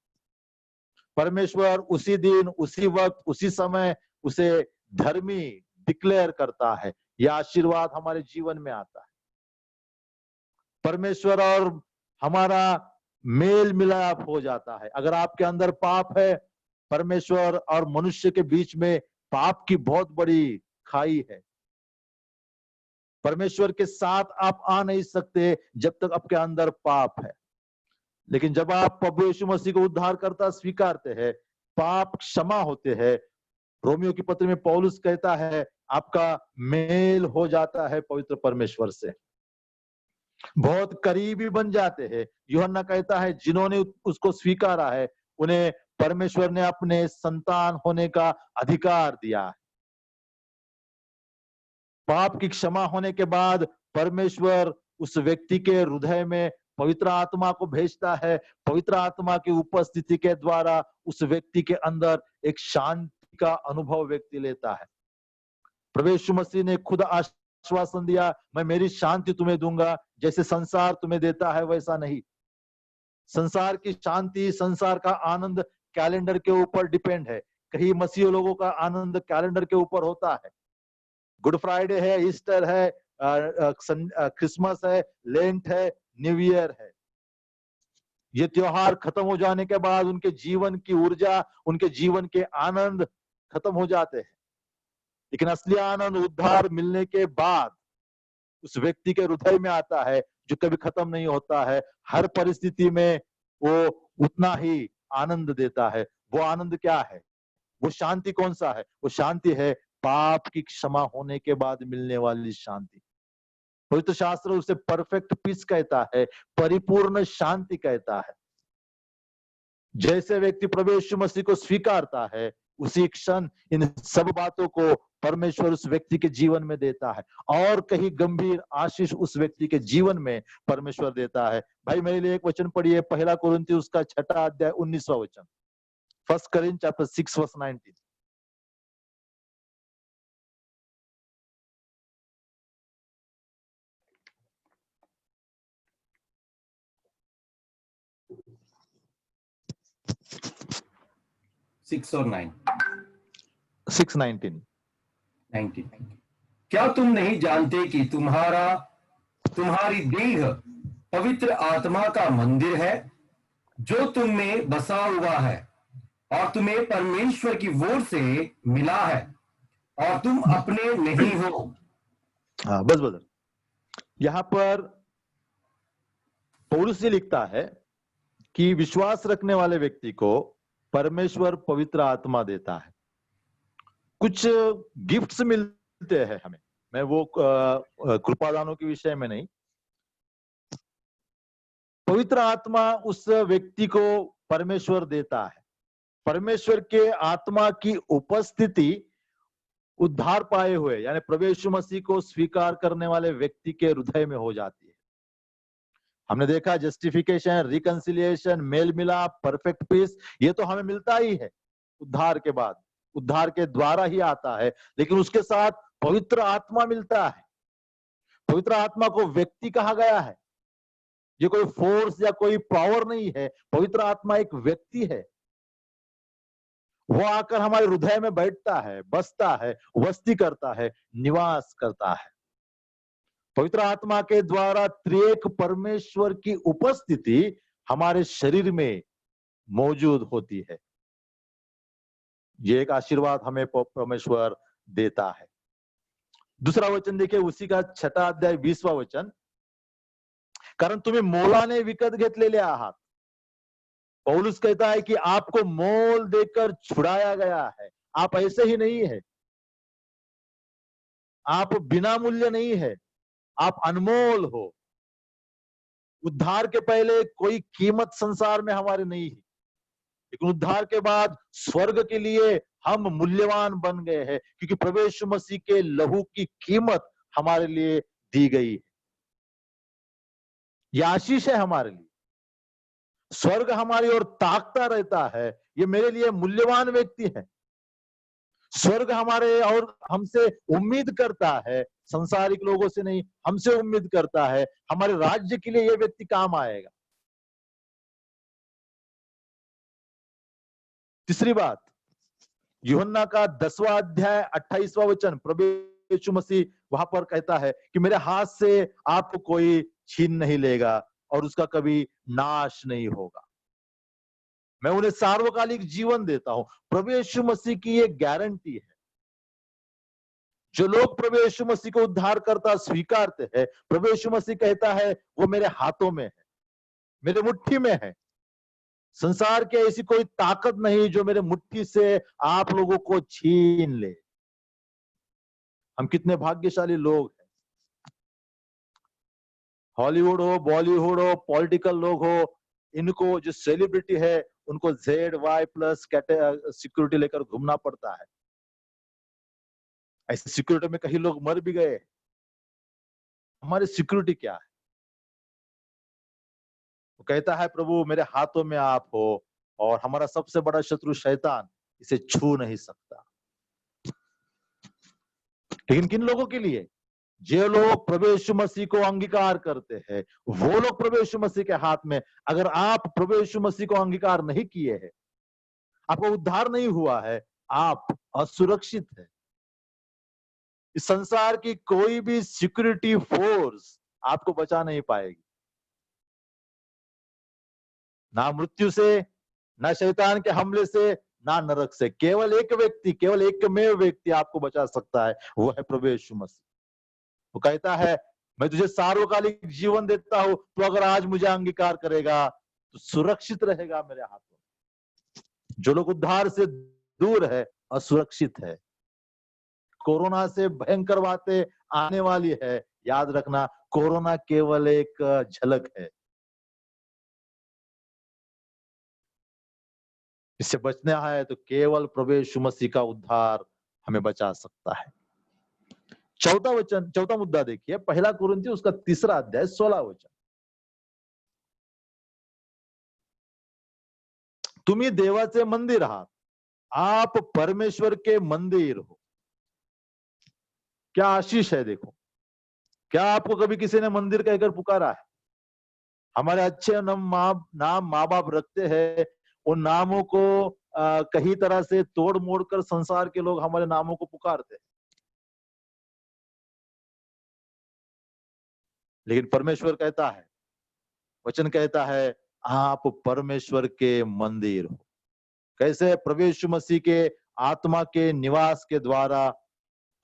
परमेश्वर उसी दिन, उसी वक्त, उसी समय उसे धर्मी डिक्लेयर करता है। यह आशीर्वाद हमारे जीवन में आता है। परमेश्वर और हमारा मेल मिलाप हो जाता है। अगर आपके अंदर पाप है, परमेश्वर और मनुष्य के बीच में पाप की बहुत बड़ी खाई है। परमेश्वर के साथ आप आ नहीं सकते जब तक आपके अंदर पाप है। लेकिन जब आप प्रभु यीशु मसीह को उद्धारकर्ता स्वीकारते हैं, पाप क्षमा होते हैं। रोमियो की पत्री में पौलुस कहता है आपका मेल हो जाता है पवित्र परमेश्वर से, बहुत करीबी बन जाते हैं। यूहन्ना कहता है जिन्होंने उसको स्वीकारा है उन्हें परमेश्वर ने अपने संतान होने का अधिकार दिया है। पाप की क्षमा होने के बाद परमेश्वर उस व्यक्ति के हृदय में पवित्र आत्मा को भेजता है। पवित्र आत्मा की उपस्थिति के द्वारा उस व्यक्ति के अंदर एक शांति का अनुभव व्यक्ति लेता है। प्रभु यीशु मसीह ने खुद आश्वासन दिया, मैं मेरी शांति तुम्हें दूंगा, जैसे संसार तुम्हें देता है वैसा नहीं। संसार की शांति, संसार का आनंद कैलेंडर के ऊपर डिपेंड है, कहीं मसीह लोगों का आनंद कैलेंडर के ऊपर होता है। गुड फ्राइडे है, ईस्टर है, क्रिसमस है, लेंट है, न्यू ईयर है। ये त्योहार खत्म हो जाने के बाद उनके जीवन की ऊर्जा, उनके जीवन के आनंद खत्म हो जाते हैं। लेकिन असली आनंद उद्धार मिलने के बाद उस व्यक्ति के हृदय में आता है, जो कभी खत्म नहीं होता है। हर परिस्थिति में वो उतना ही आनंद देता है। वो आनंद क्या है? वो शांति कौन सा है? वो शांति है पाप की क्षमा होने के बाद मिलने वाली शांति। पवित्र शास्त्र उसे परफेक्ट पीस कहता है, परिपूर्ण शांति कहता है। जैसे व्यक्ति प्रभु यीशु मसीह को स्वीकारता है, उसी क्षण इन सब बातों को परमेश्वर उस व्यक्ति के जीवन में देता है, और कहीं गंभीर आशीष उस व्यक्ति के जीवन में परमेश्वर देता है। भाई मेरे लिए एक वचन पढ़िए, 1 कुरिन्थियों उसका 6 अध्याय 19वां वचन। 1 Corinthians chapter 6 verse 19। सिक्स और 9 6:19। क्या तुम नहीं जानते कि तुम्हारी देह पवित्र आत्मा का मंदिर है, जो तुम में बसा हुआ है, और तुम्हें परमेश्वर की ओर से मिला है, और तुम अपने नहीं हो। हाँ, बस बदल। यहाँ पर पौलुस ये लिखता है कि विश्वास रखने वाले व्यक्ति को परमेश्वर पवित्र आत्मा देता है। कुछ गिफ्ट्स मिलते हैं हमें, मैं वो कृपादानों के विषय में नहीं। पवित्र आत्मा उस व्यक्ति को परमेश्वर देता है। परमेश्वर के आत्मा की उपस्थिति उद्धार पाए हुए यानी प्रभु यीशु मसीह को स्वीकार करने वाले व्यक्ति के हृदय में हो जाती है। हमने देखा जस्टिफिकेशन, रिकंसिलिएशन, मेल मिलाप, परफेक्ट पीस, ये तो हमें मिलता ही है उद्धार के बाद, उद्धार के द्वारा ही आता है। लेकिन उसके साथ पवित्र आत्मा मिलता है। पवित्र आत्मा को व्यक्ति कहा गया है। ये कोई फोर्स या कोई पावर नहीं है। पवित्र आत्मा एक व्यक्ति है। वो आकर हमारे हृदय में बैठता है, बसता है, वस्ती करता है, निवास करता है। पवित्र आत्मा के द्वारा त्रिएक परमेश्वर की उपस्थिति हमारे शरीर में मौजूद होती है। ये एक आशीर्वाद हमें परमेश्वर देता है। दूसरा वचन देखिए, उसी का 6 अध्याय 20वां वचन। कारण तुम्हें मोलाने विकत घेतलेले आहात। पौलुस कहता है कि आपको मोल देकर छुड़ाया गया है। आप ऐसे ही नहीं है, आप बिना मूल्य नहीं है, आप अनमोल हो। उद्धार के पहले कोई कीमत संसार में हमारे नहीं है, लेकिन उद्धार के बाद स्वर्ग के लिए हम मूल्यवान बन गए हैं, क्योंकि प्रभु यीशु मसीह के लहू की कीमत हमारे लिए दी गई है। यह आशीष है हमारे लिए। स्वर्ग हमारी ओर ताकता रहता है, ये मेरे लिए मूल्यवान व्यक्ति है। स्वर्ग हमारे और हमसे उम्मीद करता है, संसारिक लोगों से नहीं, हमसे उम्मीद करता है हमारे राज्य के लिए यह व्यक्ति काम आएगा। तीसरी बात, यूहन्ना का 10वां अध्याय 28वां वचन। प्रभु यीशु मसीह वहां पर कहता है कि मेरे हाथ से आपको कोई छीन नहीं लेगा और उसका कभी नाश नहीं होगा। मैं उन्हें सार्वकालिक जीवन देता हूं। प्रभु यीशु मसीह की ये गारंटी है। जो लोग प्रभु यीशु मसीह को उद्धार करता स्वीकारते हैं, प्रभु यीशु मसीह कहता है वो मेरे हाथों में है, मेरे मुट्ठी में है। संसार की ऐसी कोई ताकत नहीं जो मेरे मुट्ठी से आप लोगों को छीन ले। हम कितने भाग्यशाली लोग हैं। हॉलीवुड हो, बॉलीवुड हो, पॉलिटिकल लोग हो, इनको जो सेलिब्रिटी है उनको ZY+ सिक्योरिटी लेकर घूमना पड़ता है। ऐसे सिक्योरिटी में कई लोग मर भी गए। हमारी सिक्योरिटी क्या है? वो कहता है प्रभु मेरे हाथों में आप हो, और हमारा सबसे बड़ा शत्रु शैतान इसे छू नहीं सकता। लेकिन किन लोगों के लिए? जो लोग प्रभु यीशु मसीह को अंगीकार करते हैं, वो लोग प्रभु यीशु मसीह के हाथ में। अगर आप प्रभु यीशु मसीह को अंगीकार नहीं किए हैं, आपका उद्धार नहीं हुआ है, आप असुरक्षित है। इस संसार की कोई भी सिक्योरिटी फोर्स आपको बचा नहीं पाएगी, ना मृत्यु से, ना शैतान के हमले से, ना नरक से। केवल एक व्यक्ति, केवल एकमेव व्यक्ति आपको बचा सकता है, वो है प्रभु यीशु मसीह। वो कहता है, मैं तुझे सार्वकालिक जीवन देता हूं, तो अगर आज मुझे अंगीकार करेगा तो सुरक्षित रहेगा मेरे हाथों में। जो लोग उद्धार से दूर है, असुरक्षित है। कोरोना से भयंकर बातें आने वाली है, याद रखना, कोरोना केवल एक झलक है। इससे बचना है तो केवल प्रभु यीशु मसीह का उद्धार हमें बचा सकता है। चौथा मुद्दा देखिए, पहला कुरिन्थियों उसका 3 अध्याय 16 वचन। तुम्ही देवाचे मंदिर आहात, आप परमेश्वर के मंदिर हो। क्या आशीष है, देखो। क्या आपको कभी किसी ने मंदिर कहकर पुकारा है? हमारे अच्छे नाम माँ बाप रखते हैं, उन नामों को कहीं तरह से तोड़ मोड़ कर संसार के लोग हमारे नामों को पुकारते हैं। लेकिन परमेश्वर कहता है, वचन कहता है, आप परमेश्वर के मंदिर हो। कैसे? प्रभु यीशु मसीह के आत्मा के निवास के द्वारा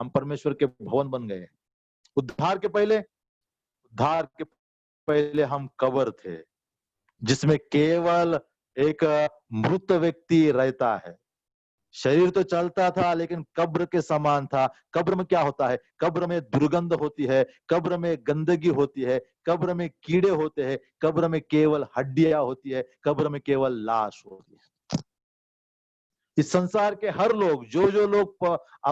हम परमेश्वर के भवन बन गए। उद्धार के पहले हम कब्र थे, जिसमें केवल एक मृत व्यक्ति रहता है। शरीर तो चलता था, लेकिन कब्र के समान था। कब्र में क्या होता है? कब्र में दुर्गंध होती है, कब्र में गंदगी होती है, कब्र में कीड़े होते हैं, कब्र में केवल हड्डियां होती है, कब्र में केवल लाश होती है। इस संसार के हर लोग, जो लोग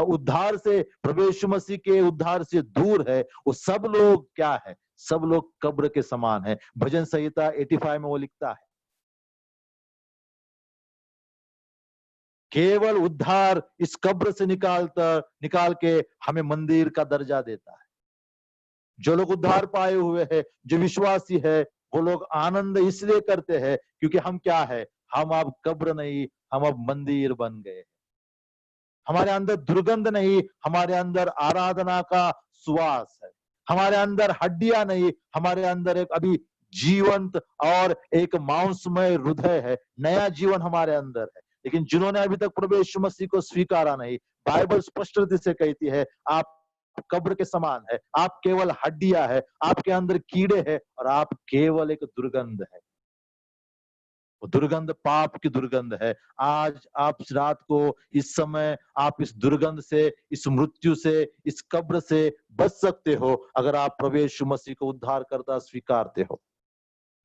उद्धार से, प्रभु यीशु मसीह के उद्धार से दूर है, वो सब लोग क्या है? सब लोग कब्र के समान है। भजन संहिता 85 में वो लिखता है, केवल उद्धार इस कब्र से निकाल के हमें मंदिर का दर्जा देता है। जो लोग उद्धार पाए हुए हैं, जो विश्वासी है, वो लोग आनंद इसलिए करते हैं क्योंकि हम क्या है? हम अब कब्र नहीं, हम अब मंदिर बन गए। हमारे अंदर दुर्गंध नहीं, हमारे अंदर आराधना का सुवास है। हमारे अंदर हड्डियां नहीं, हमारे अंदर एक अभी जीवंत और एक मांसमय हृदय है। नया जीवन हमारे अंदर है। लेकिन जिन्होंने अभी तक प्रभु यीशु मसीह को स्वीकारा नहीं, बाइबल स्पष्ट रीति से कहती है, आप कब्र के समान है, आप केवल हड्डियां है, आपके अंदर कीड़े हैं और आप केवल एक दुर्गंध है। वो दुर्गंध पाप की दुर्गंध है। आज आप इस रात को, इस समय आप इस दुर्गंध से, इस मृत्यु से, इस कब्र से बच सकते हो अगर आप प्रभु यीशु मसीह को उद्धार करता स्वीकारते हो,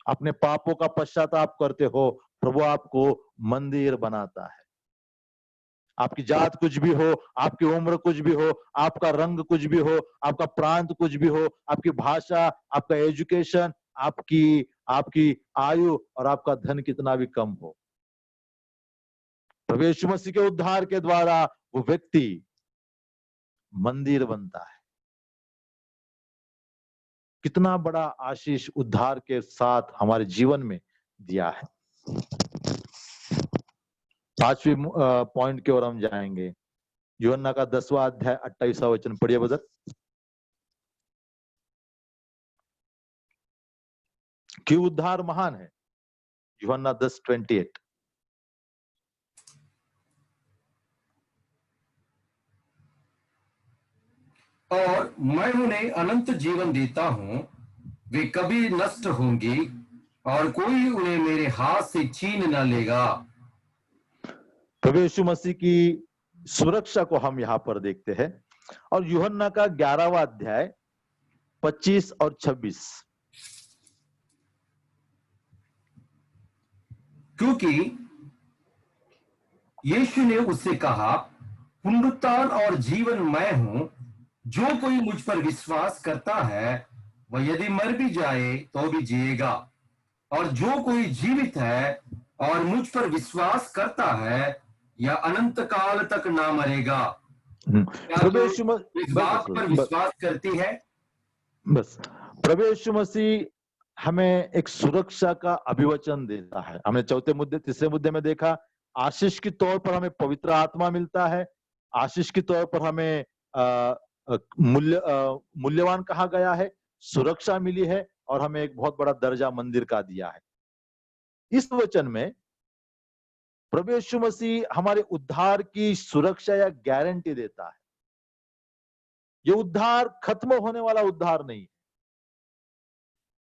अपने पापों का पश्चाताप करते हो। प्रभु आपको मंदिर बनाता है। आपकी जात कुछ भी हो, आपकी उम्र कुछ भी हो, आपका रंग कुछ भी हो, आपका प्रांत कुछ भी हो, आपकी भाषा, आपका एजुकेशन, आपकी आयु और आपका धन कितना भी कम हो, प्रभु यीशु मसीह के उद्धार के द्वारा वो व्यक्ति मंदिर बनता है। कितना बड़ा आशीष उद्धार के साथ हमारे जीवन में दिया है। 5वीं पॉइंट की ओर हम जाएंगे। यूहन्ना का 10वां अध्याय 28वां वचन पढ़िए ब्रदर। क्यों उद्धार महान है? यूहन्ना 10:28। और मैं उन्हें अनंत जीवन देता हूं, वे कभी नष्ट होंगे और कोई उन्हें मेरे हाथ से छीन न लेगा। प्रभु यीशु मसीह की सुरक्षा को हम यहाँ पर देखते हैं। और यूहन्ना का 11वां अध्याय 25 और 26। क्योंकि यीशु ने उससे कहा, पुनरुत्थान और जीवन मैं हूं, जो कोई मुझ पर विश्वास करता है वह यदि मर भी जाए तो भी जिएगा, और जो कोई जीवित है और मुझ पर विश्वास करता है या अनंत काल तक ना मरेगा। क्या प्रभु तू यीशु इस बात पर विश्वास करती है? बस प्रभु यीशु मसीह हमें एक सुरक्षा का अभिवचन देता है। हमने तीसरे मुद्दे में देखा, आशीष के तौर पर हमें पवित्र आत्मा मिलता है, आशीष के तौर पर हमें मूल्यवान कहा गया है, सुरक्षा मिली है और हमें एक बहुत बड़ा दर्जा मंदिर का दिया है। इस वचन में प्रभु यीशु मसीह हमारे उद्धार की सुरक्षा या गारंटी देता है। ये उद्धार खत्म होने वाला उद्धार नहीं है।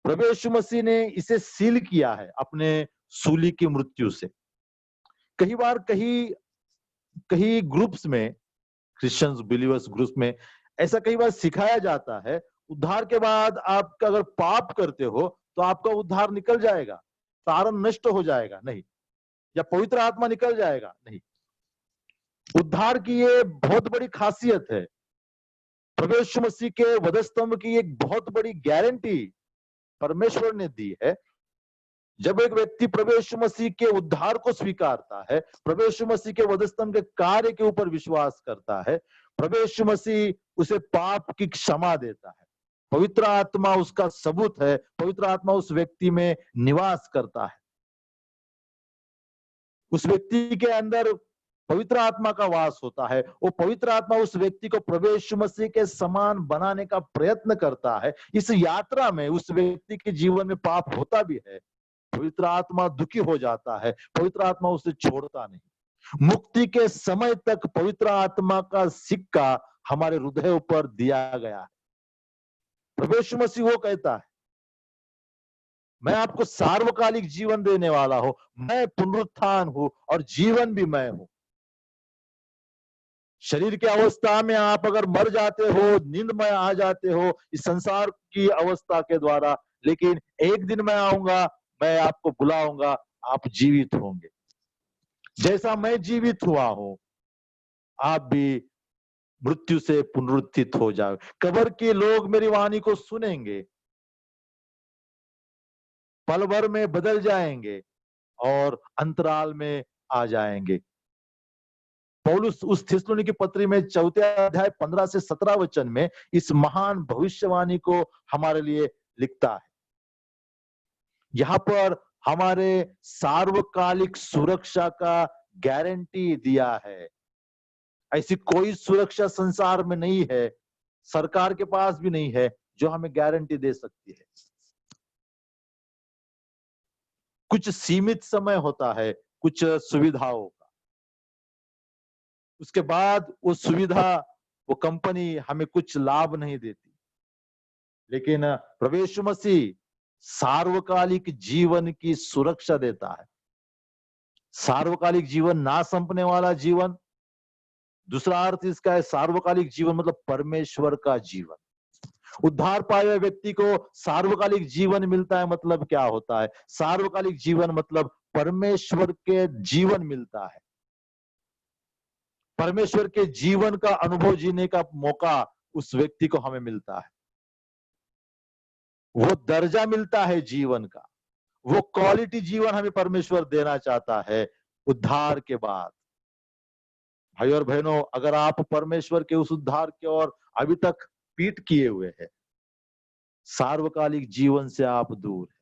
प्रभु यीशु मसीह ने इसे सील किया है अपने सूली की मृत्यु से। कई बार कई ग्रुप्स में, क्रिश्चियंस बिलीवर्स ग्रुप में ऐसा कई बार सिखाया जाता है, उद्धार के बाद आप अगर पाप करते हो तो आपका उद्धार निकल जाएगा, तारण नष्ट हो जाएगा, नहीं, या पवित्र आत्मा निकल जाएगा, नहीं। उद्धार की ये बहुत बड़ी खासियत है। प्रभु यीशु मसीह के वधस्तंभ की एक बहुत बड़ी गारंटी परमेश्वर ने दी है। जब एक व्यक्ति प्रभु यीशु मसीह के उद्धार को स्वीकारता है, प्रभु यीशु मसीह के वधस्तंभ के कार्य के ऊपर विश्वास करता है, प्रभु यीशु मसीह उसे पाप की क्षमा देता है। पवित्र आत्मा उसका सबूत है, पवित्र आत्मा उस व्यक्ति में निवास करता है। उस व्यक्ति के अंदर पवित्र आत्मा का वास होता है। वो पवित्र आत्मा उस व्यक्ति को प्रभु यीशु मसीह के समान बनाने का प्रयत्न करता है। इस यात्रा में उस व्यक्ति के जीवन में पाप होता भी है, पवित्र आत्मा दुखी हो जाता है, पवित्र आत्मा उसे छोड़ता नहीं। मुक्ति के समय तक पवित्र आत्मा का सिक्का हमारे हृदय पर दिया गया है। प्रभु यीशु मसीह वो कहता है, मैं आपको सार्वकालिक जीवन देने वाला हूं, मैं पुनरुत्थान हूं और जीवन भी मैं हूं। शरीर की अवस्था में आप अगर मर जाते हो, नींद में आ जाते हो इस संसार की अवस्था के द्वारा, लेकिन एक दिन मैं आऊंगा, मैं आपको बुलाऊंगा, आप जीवित होंगे। जैसा मैं जीवित हुआ हूं, आप भी मृत्यु से पुनरुत्थित हो जाओ। कब्र के लोग मेरी वाणी को सुनेंगे, पल भर में बदल जाएंगे और अंतराल में आ जाएंगे। पौलुस उस थिस्सलुनीकी पत्री में 4 अध्याय 15 से 17 वचन में इस महान भविष्यवाणी को हमारे लिए लिखता है। यहां पर हमारे सार्वकालिक सुरक्षा का गारंटी दिया है। ऐसी कोई सुरक्षा संसार में नहीं है, सरकार के पास भी नहीं है, जो हमें गारंटी दे सकती है। कुछ सीमित समय होता है कुछ सुविधाओं का, उसके बाद वो सुविधा, वो कंपनी हमें कुछ लाभ नहीं देती। लेकिन प्रभु यीशु मसीह सार्वकालिक जीवन की सुरक्षा देता है। सार्वकालिक जीवन, ना संपने वाला जीवन। दूसरा अर्थ इसका है सार्वकालिक जीवन मतलब परमेश्वर का जीवन। उद्धार पाए हुए व्यक्ति को सार्वकालिक जीवन मिलता है, मतलब क्या होता है? सार्वकालिक जीवन मतलब परमेश्वर के जीवन मिलता है। परमेश्वर के जीवन का अनुभव जीने का मौका उस व्यक्ति को हमें मिलता है। वो दर्जा मिलता है जीवन का, वो क्वालिटी जीवन हमें परमेश्वर देना चाहता है उद्धार के बाद। भाई और बहनों, अगर आप परमेश्वर के उस उद्धार की ओर अभी तक पीठ किए हुए हैं, सार्वकालिक जीवन से आप दूर हैं।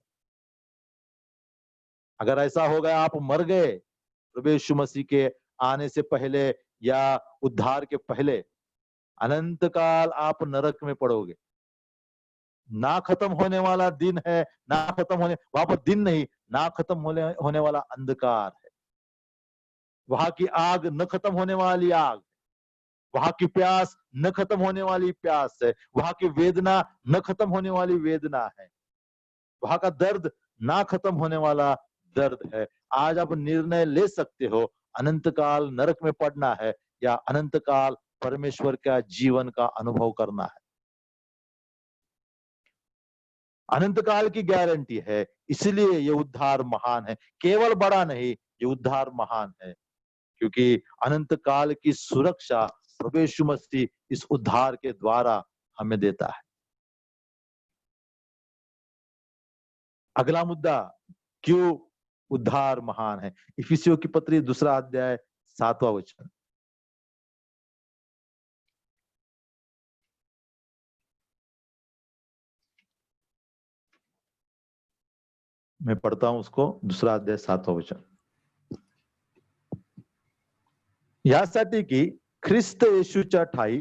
अगर ऐसा हो गया, आप मर गए प्रभु यीशु मसीह के आने से पहले या उद्धार के पहले, अनंत काल आप नरक में पड़ोगे। ना खत्म होने वाला दिन है, ना खत्म होने, वहां पर दिन नहीं, ना खत्म होने वाला अंधकार है। वहां की आग न खत्म होने वाली आग, वहां की प्यास न खत्म होने वाली प्यास है, वहां की वेदना न खत्म होने वाली वेदना है, वहां का दर्द ना खत्म होने वाला दर्द है। आज आप निर्णय ले सकते हो, अनंत काल नरक में पड़ना है या अनंत काल परमेश्वर का जीवन का अनुभव करना है। अनंत काल की गारंटी है, इसलिए ये उद्धार महान है। केवल बड़ा नहीं, ये उद्धार महान है, क्योंकि अनंत काल की सुरक्षा प्रभु यीशु मसीह इस उद्धार के द्वारा हमें देता है। अगला मुद्दा, क्यों उद्धार महान है? इफिसियों की पत्री 2 अध्याय 7वां वचन। मैं पढ़ता हूं उसको, 2 अध्याय 7वां वचन। यासाठी की ख्रिस्त येशूच्या ठाई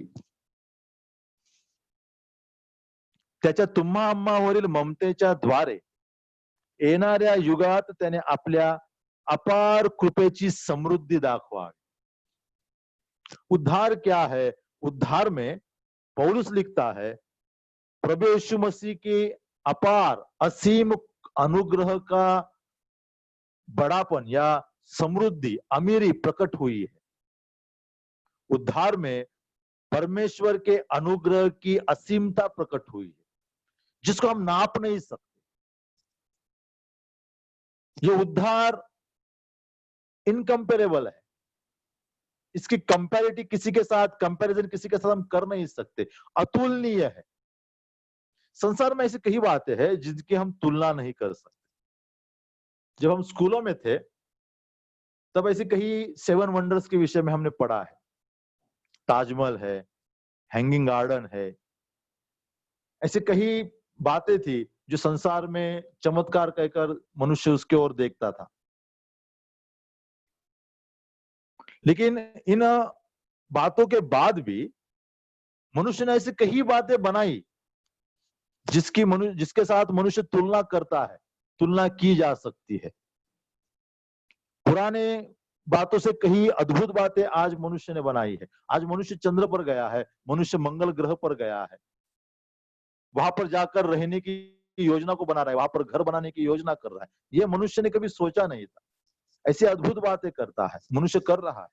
त्याच्या तुम्हा आम्हावरील ममतेच्या द्वारे येणाऱ्या युगात त्याने आपल्या अपार कृपेची समृद्धी दाखवावी। उद्धार क्या है? उद्धार में पौलुस लिखता है, प्रभु यीशु मसीह के अपार असीम अनुग्रह का बड़ापन या समृद्धि अमीरी प्रकट हुई है। उद्धार में परमेश्वर के अनुग्रह की असीमता प्रकट हुई है, जिसको हम नाप नहीं सकते। ये उद्धार इनकंपेरेबल है। इसकी कंपैरिटी किसी के साथ कंपैरिजन किसी के साथ हम कर नहीं सकते, अतुलनीय है। संसार में ऐसी कई बातें हैं जिनकी हम तुलना नहीं कर सकते। जब हम स्कूलों में थे तब ऐसे कई 7 वंडर्स के विषय में हमने पढ़ा है। ताजमहल है, हैंगिंग गार्डन है, ऐसे कई बातें थी जो संसार में चमत्कार कहकर मनुष्य उसके ओर देखता था। लेकिन इन बातों के बाद भी मनुष्य ने ऐसी कई बातें बनाई जिसके साथ मनुष्य तुलना करता है, तुलना की जा सकती है। पुराने बातों से कई अद्भुत बातें आज मनुष्य ने बनाई है। आज मनुष्य चंद्र पर गया है, मनुष्य मंगल ग्रह पर गया है, वहां पर जाकर रहने की योजना को बना रहा है, वहां पर घर बनाने की योजना कर रहा है। ये मनुष्य ने कभी सोचा नहीं था। ऐसी अद्भुत बातें करता है, मनुष्य कर रहा है।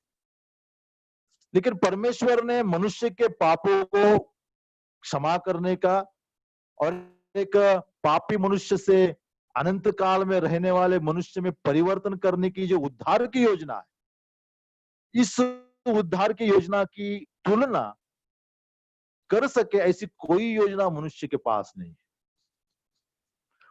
लेकिन परमेश्वर ने मनुष्य के पापों को क्षमा करने का और एक पापी मनुष्य से अनंत काल में रहने वाले मनुष्य में परिवर्तन करने की जो उद्धार की योजना है, इस उद्धार की योजना की तुलना कर सके ऐसी कोई योजना मनुष्य के पास नहीं है।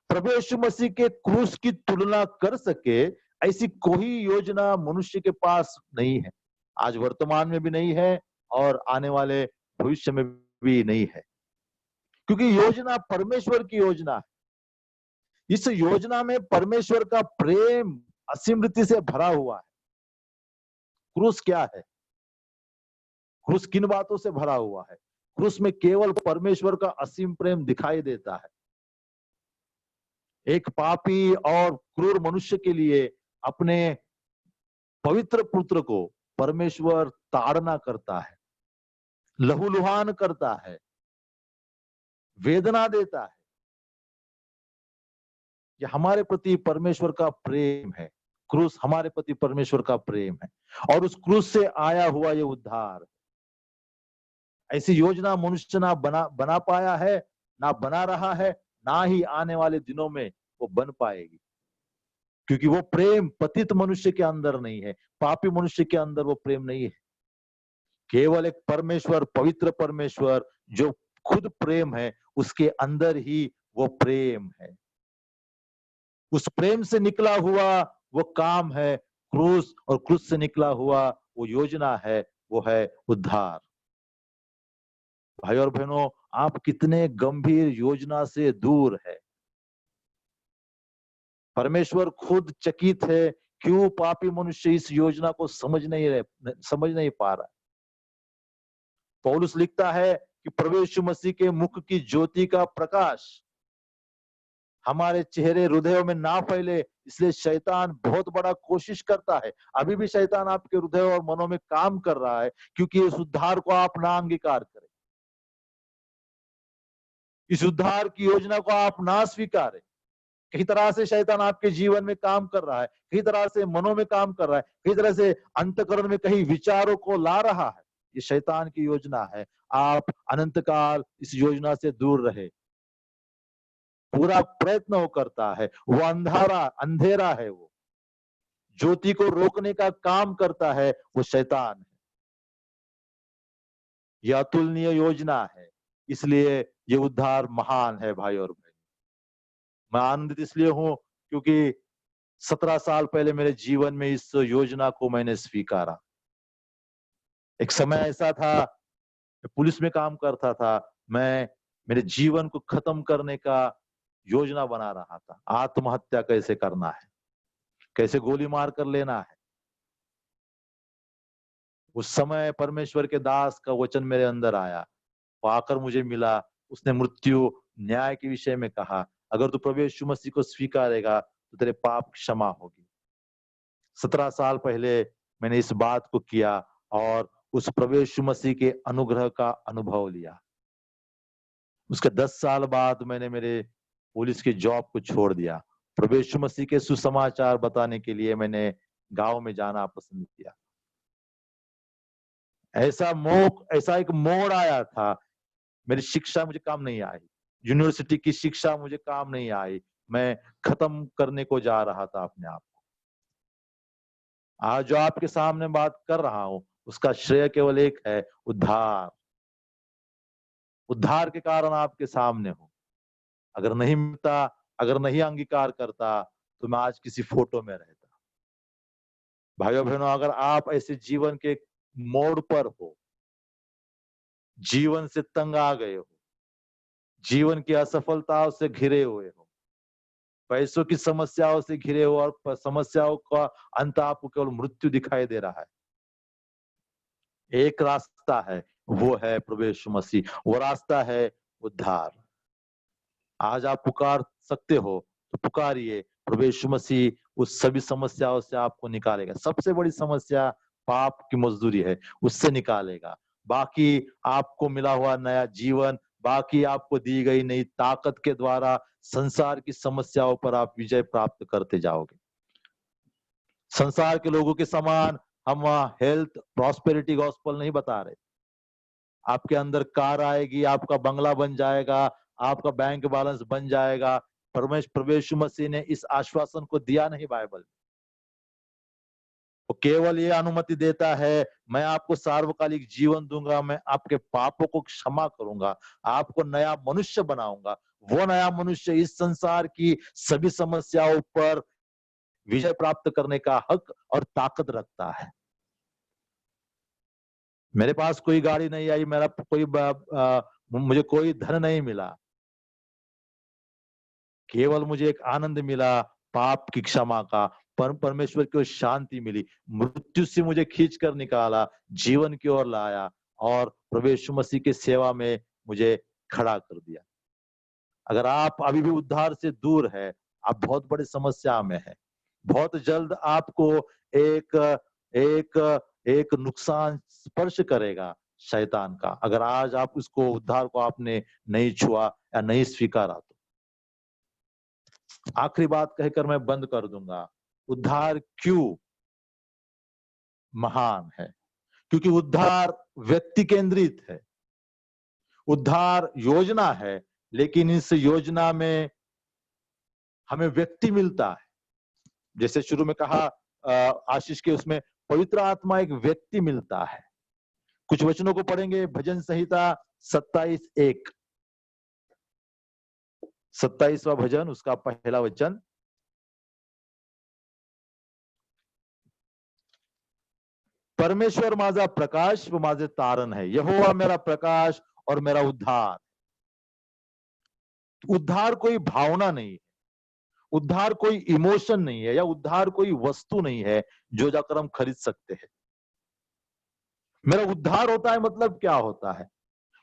प्रभु यीशु मसीह के क्रूस की तुलना कर सके ऐसी कोई योजना मनुष्य के पास नहीं है। आज वर्तमान में भी नहीं है और आने वाले भविष्य में भी नहीं है, क्योंकि योजना परमेश्वर की योजना है। इस योजना में परमेश्वर का प्रेम असीमृति से भरा हुआ है। क्रूस क्या है? क्रूस किन बातों से भरा हुआ है? क्रूस में केवल परमेश्वर का असीम प्रेम दिखाई देता है। एक पापी और क्रूर मनुष्य के लिए अपने पवित्र पुत्र को परमेश्वर ताड़ना करता है, लहूलुहान करता है, वेदना देता है। ये हमारे प्रति परमेश्वर का प्रेम है। क्रूस हमारे प्रति परमेश्वर का प्रेम है और उस क्रूस से आया हुआ ये उद्धार। ऐसी योजना मनुष्य ना बना पाया है, ना बना रहा है, ना ही आने वाले दिनों में वो बन पाएगी, क्योंकि वो प्रेम पतित मनुष्य के अंदर नहीं है, पापी मनुष्य के अंदर वो प्रेम नहीं है। केवल एक परमेश्वर, पवित्र परमेश्वर जो खुद प्रेम है, उसके अंदर ही वो प्रेम है। उस प्रेम से निकला हुआ वो काम है क्रूस, और क्रूस से निकला हुआ वो योजना है, वो है उद्धार। भाई और बहनों, आप कितने गंभीर योजना से दूर है। परमेश्वर खुद चकित है, क्यों पापी मनुष्य इस योजना को समझ नहीं पा रहा। पौलुस लिखता है कि प्रभु यीशु मसीह के मुख की ज्योति का प्रकाश हमारे चेहरे हृदयों में ना फैले, इसलिए शैतान बहुत बड़ा कोशिश करता है। अभी भी शैतान आपके हृदय और मनों में काम कर रहा है, क्योंकि इस उद्धार को आप ना अंगीकार करें, इस उद्धार की योजना को आप ना स्वीकारें। कई तरह से शैतान आपके जीवन में काम कर रहा है, कई तरह से मनों में काम कर रहा है, कई तरह से अंतःकरण में कई विचारों को ला रहा है। ये शैतान की योजना है। आप अनंत काल इस योजना से दूर रहे। पूरा प्रयत्न वो करता है, वो अंधेरा है, वो ज्योति को रोकने का काम करता है, वो शैतान है। यह अतुलनीय योजना है, इसलिए ये उद्धार महान है। भाई और बहन, मैं आनंदित इसलिए हूं क्योंकि 17 साल पहले मेरे जीवन में इस योजना को मैंने स्वीकारा। एक समय ऐसा था, मैं पुलिस में काम करता था, मैं मेरे जीवन को खत्म करने का योजना बना रहा था। आत्महत्या कैसे करना है, कैसे गोली मार कर लेना है। उस समय परमेश्वर के दास का वचन मेरे अंदर आया, वो आकर मुझे मिला। उसने मृत्यु न्याय के विषय में कहा, अगर तू प्रभु यीशु मसीह को स्वीकारेगा तो तेरे पाप क्षमा होगी। 17 साल पहले मैंने इस बात को किया और उस प्रभु यीशु मसीह के अनुग्रह का अनुभव लिया। उसके 10 साल बाद मैंने मेरे पुलिस की जॉब को छोड़ दिया। प्रभु यीशु मसीह के सुसमाचार बताने के लिए मैंने गांव में जाना पसंद किया। ऐसा एक मोड़ आया था। मेरी शिक्षा मुझे काम नहीं आई, यूनिवर्सिटी की शिक्षा मुझे काम नहीं आई। मैं खत्म करने को जा रहा था अपने आप को। आज जो आपके सामने बात कर रहा हूं, उसका श्रेय केवल एक है, उद्धार। उद्धार के कारण आपके सामने हूं। अगर नहीं मिलता, अगर नहीं अंगीकार करता, तो मैं आज किसी फोटो में रहता। भाइयों बहनों, अगर आप ऐसे जीवन के मोड़ पर हो, जीवन से तंग आ गए हो, जीवन की असफलताओं से घिरे हुए हो, पैसों की समस्याओं से घिरे हो और समस्याओं का अंत आपको केवल मृत्यु दिखाई दे रहा है, एक रास्ता है, वो है प्रभु यीशु मसीह। वो रास्ता है उद्धार। आज आप पुकार सकते हो तो पुकारिए, प्रभु यीशु मसीह उस सभी समस्याओं से आपको निकालेगा। सबसे बड़ी समस्या पाप की मजदूरी है, उससे निकालेगा। बाकी आपको मिला हुआ नया जीवन, बाकी आपको दी गई नई ताकत के द्वारा संसार की समस्याओं पर आप विजय प्राप्त करते जाओगे। संसार के लोगों के समान हम हेल्थ प्रॉस्पेरिटी गॉस्पेल नहीं बता रहे। आपके अंदर कार आएगी, आपका बंगला बन जाएगा, आपका बैंक बैलेंस बन जाएगा। प्रभु यीशु मसीह ने इस आश्वासन को दिया नहीं बाइबल में। वो केवल ये अनुमति देता है, मैं आपको सार्वकालिक जीवन दूंगा, मैं आपके पापों को क्षमा करूंगा, आपको नया मनुष्य बनाऊंगा। वो नया मनुष्य इस संसार की सभी समस्याओं पर विजय प्राप्त करने का हक और ताकत रखता है। मेरे पास कोई गाड़ी नहीं आई, मुझे कोई धन नहीं मिला, केवल मुझे एक आनंद मिला पाप की क्षमा का, परमेश्वर की ओर शांति मिली। मृत्यु से मुझे खींच कर निकाला, जीवन की ओर लाया और प्रभु यीशु मसीह की सेवा में मुझे खड़ा कर दिया। अगर आप अभी भी उद्धार से दूर है, आप बहुत बड़ी समस्या में है। बहुत जल्द आपको एक एक एक नुकसान स्पर्श करेगा शैतान का, अगर आज आप उसको उद्धार को आपने नहीं छुआ या नहीं स्वीकारा तो। आखिरी बात कहकर मैं बंद कर दूंगा। उद्धार क्यों महान है? क्योंकि उद्धार व्यक्ति केंद्रित है। उद्धार योजना है, लेकिन इस योजना में हमें व्यक्ति मिलता है। जैसे शुरू में कहा आशीष के, उसमें पवित्र आत्मा एक व्यक्ति मिलता है। कुछ वचनों को पढ़ेंगे, भजन संहिता 27:1, 27वां भजन, उसका पहला वचन। परमेश्वर माझा प्रकाश व माझे तारण है, यहोवा मेरा प्रकाश और मेरा उद्धार। उद्धार कोई भावना नहीं है, उद्धार कोई इमोशन नहीं है, या उद्धार कोई वस्तु नहीं है जो जाकर हम खरीद सकते हैं। मेरा उद्धार होता है मतलब क्या होता है?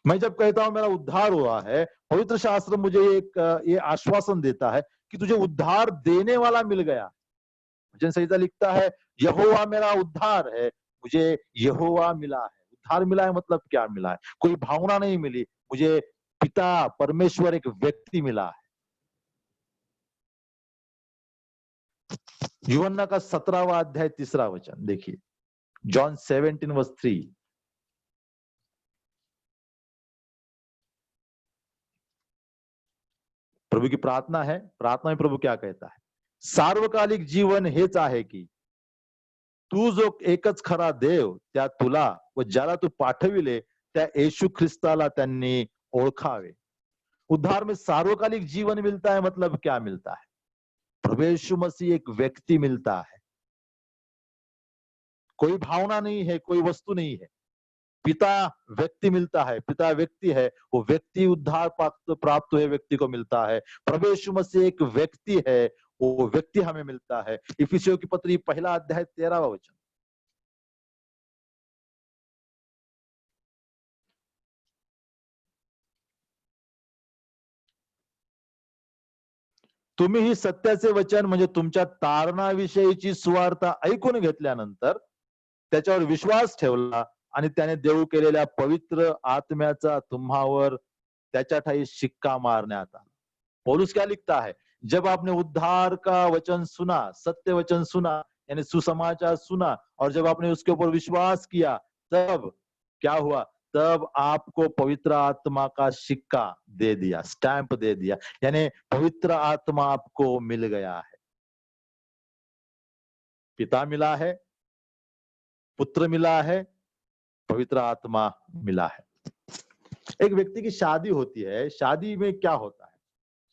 मैं जब कहता हूं मेरा उद्धार हुआ है, पवित्र शास्त्र मुझे ये आश्वासन देता है कि तुझे उद्धार देने वाला मिल गया। भजन संहिता लिखता है, यहोवा मेरा उद्धार है, मुझे यहोवा मिला है। उद्धार मिला है मतलब क्या मिला है? कोई भावना नहीं मिली, मुझे पिता परमेश्वर एक व्यक्ति मिला है। यूहन्ना का 17वां अध्याय 3रा वचन देखिए, जॉन 17:3। प्रभु की प्रार्थना है। प्रार्थना में प्रभु क्या कहता है? सार्वकालिक जीवन हेच आहे की तू जो एकच खरा देव त्या तुला व ज्याला तू पाठविले त्या येशू ख्रिस्ताला त्यांनी ओळखावे। उद्धार में सार्वकालिक जीवन मिलता है मतलब क्या मिलता है? प्रभु यीशु मसीह एक व्यक्ति मिलता है। कोई भावना नहीं है, कोई वस्तु नहीं है। पिता व्यक्ति मिलता है, पिता व्यक्ति है, वो व्यक्ति उद्धार प्राप्त हुए व्यक्ति को मिलता है। प्रभु यीशु मसीह एक व्यक्ति है, वो व्यक्ति हमें मिलता है। इफिसियों की पत्री 1 अध्याय 13वां वचन। तुम्ही ही सत्याचे वचन म्हणजे तुमच्या तारणाविषयीची सुवार्ता ऐकून घेतल्यानंतर त्याच्यावर विश्वास ठेवला आणि त्याने देऊ केलेल्या पवित्र आत्म्याचा तुम्हावर त्याच्या ठाई शिक्का मारण्यात आला। पौलुस क्या लिखता है, जब आपने उद्धार का वचन सुना, सत्य वचन सुना, यानी सुसमाचार सुना, और जब आपने उसके ऊपर विश्वास किया, तब क्या हुआ, तब आपको पवित्र आत्मा का सिक्का दे दिया, स्टैंप दे दिया, यानी पवित्र आत्मा आपको मिल गया है। पिता मिला है, पुत्र मिला है, पवित्र आत्मा मिला है। एक व्यक्ति की शादी होती है, शादी में क्या होता है,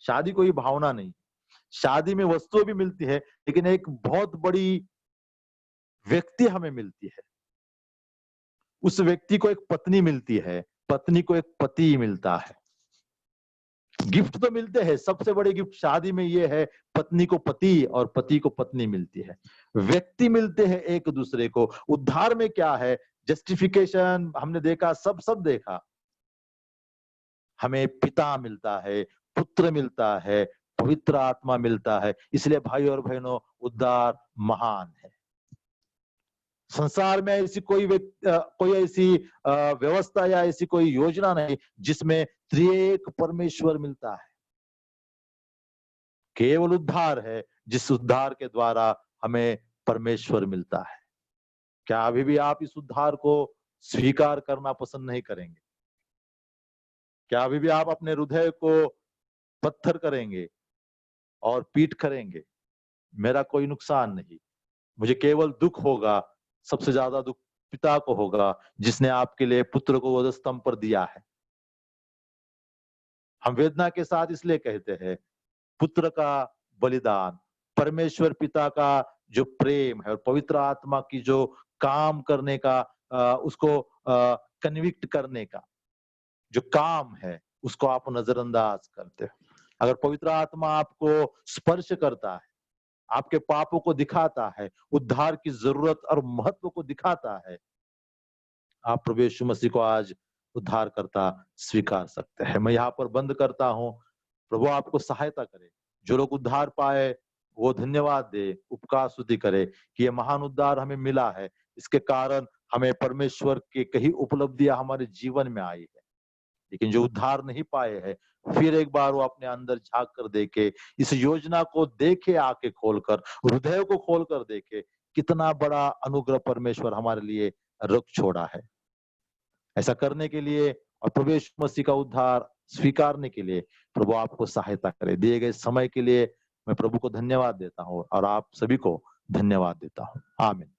शादी कोई भावना नहीं, शादी में वस्तुएं भी मिलती है, लेकिन एक बहुत बड़ी व्यक्ति हमें मिलती है। उस व्यक्ति को एक पत्नी मिलती है, पत्नी को एक पति मिलता है। गिफ्ट तो मिलते हैं, सबसे बड़े गिफ्ट शादी में ये है, पत्नी को पति और पति को पत्नी मिलती है। व्यक्ति मिलते हैं एक दूसरे को। उद्धार में क्या है, जस्टिफिकेशन हमने देखा, सब देखा। हमें पिता मिलता है, पुत्र मिलता है, पवित्र आत्मा मिलता है। इसलिए भाई और बहनों, उद्धार महान है। संसार में ऐसी कोई ऐसी व्यवस्था या ऐसी कोई योजना नहीं जिसमें त्रिएक परमेश्वर मिलता है। केवल उद्धार है, जिस उद्धार के द्वारा हमें परमेश्वर मिलता है। क्या अभी भी आप इस उद्धार को स्वीकार करना पसंद नहीं करेंगे? क्या अभी भी आप अपने हृदय को पत्थर करेंगे और पीठ करेंगे, मेरा कोई नुकसान नहीं, मुझे केवल दुख होगा, सबसे ज्यादा दुख पिता को होगा जिसने आपके लिए पुत्र को वधस्तंभ पर दिया है। हम वेदना के साथ इसलिए कहते हैं, पुत्र का बलिदान, परमेश्वर पिता का जो प्रेम है और पवित्र आत्मा की जो काम करने का, उसको कन्विक्ट करने का जो काम है, उसको आप नजरअंदाज करते हो। अगर पवित्र आत्मा आपको स्पर्श करता है, आपके पापों को दिखाता है, उद्धार की जरूरत और महत्व को दिखाता है, आप प्रभु यीशु मसीह को आज उद्धारकर्ता स्वीकार सकते हैं। मैं यहाँ पर बंद करता हूँ। प्रभु आपको सहायता करे, जो लोग उद्धार पाए वो धन्यवाद दे, उपकार स्तुति करे कि ये महान उद्धार हमें मिला है। इसके कारण हमें परमेश्वर की कई उपलब्धियां हमारे जीवन में आई है। लेकिन जो उद्धार नहीं पाए हैं, फिर एक बार वो अपने अंदर झांक कर देखे, इस योजना को देखे, आंखें खोलकर, हृदय को खोलकर देखे, कितना बड़ा अनुग्रह परमेश्वर हमारे लिए रख छोड़ा है। ऐसा करने के लिए और प्रभु यीशु मसीह का उद्धार स्वीकारने के लिए प्रभु आपको सहायता करे। दिए गए समय के लिए मैं प्रभु को धन्यवाद देता हूँ और आप सभी को धन्यवाद देता हूँ। आमीन।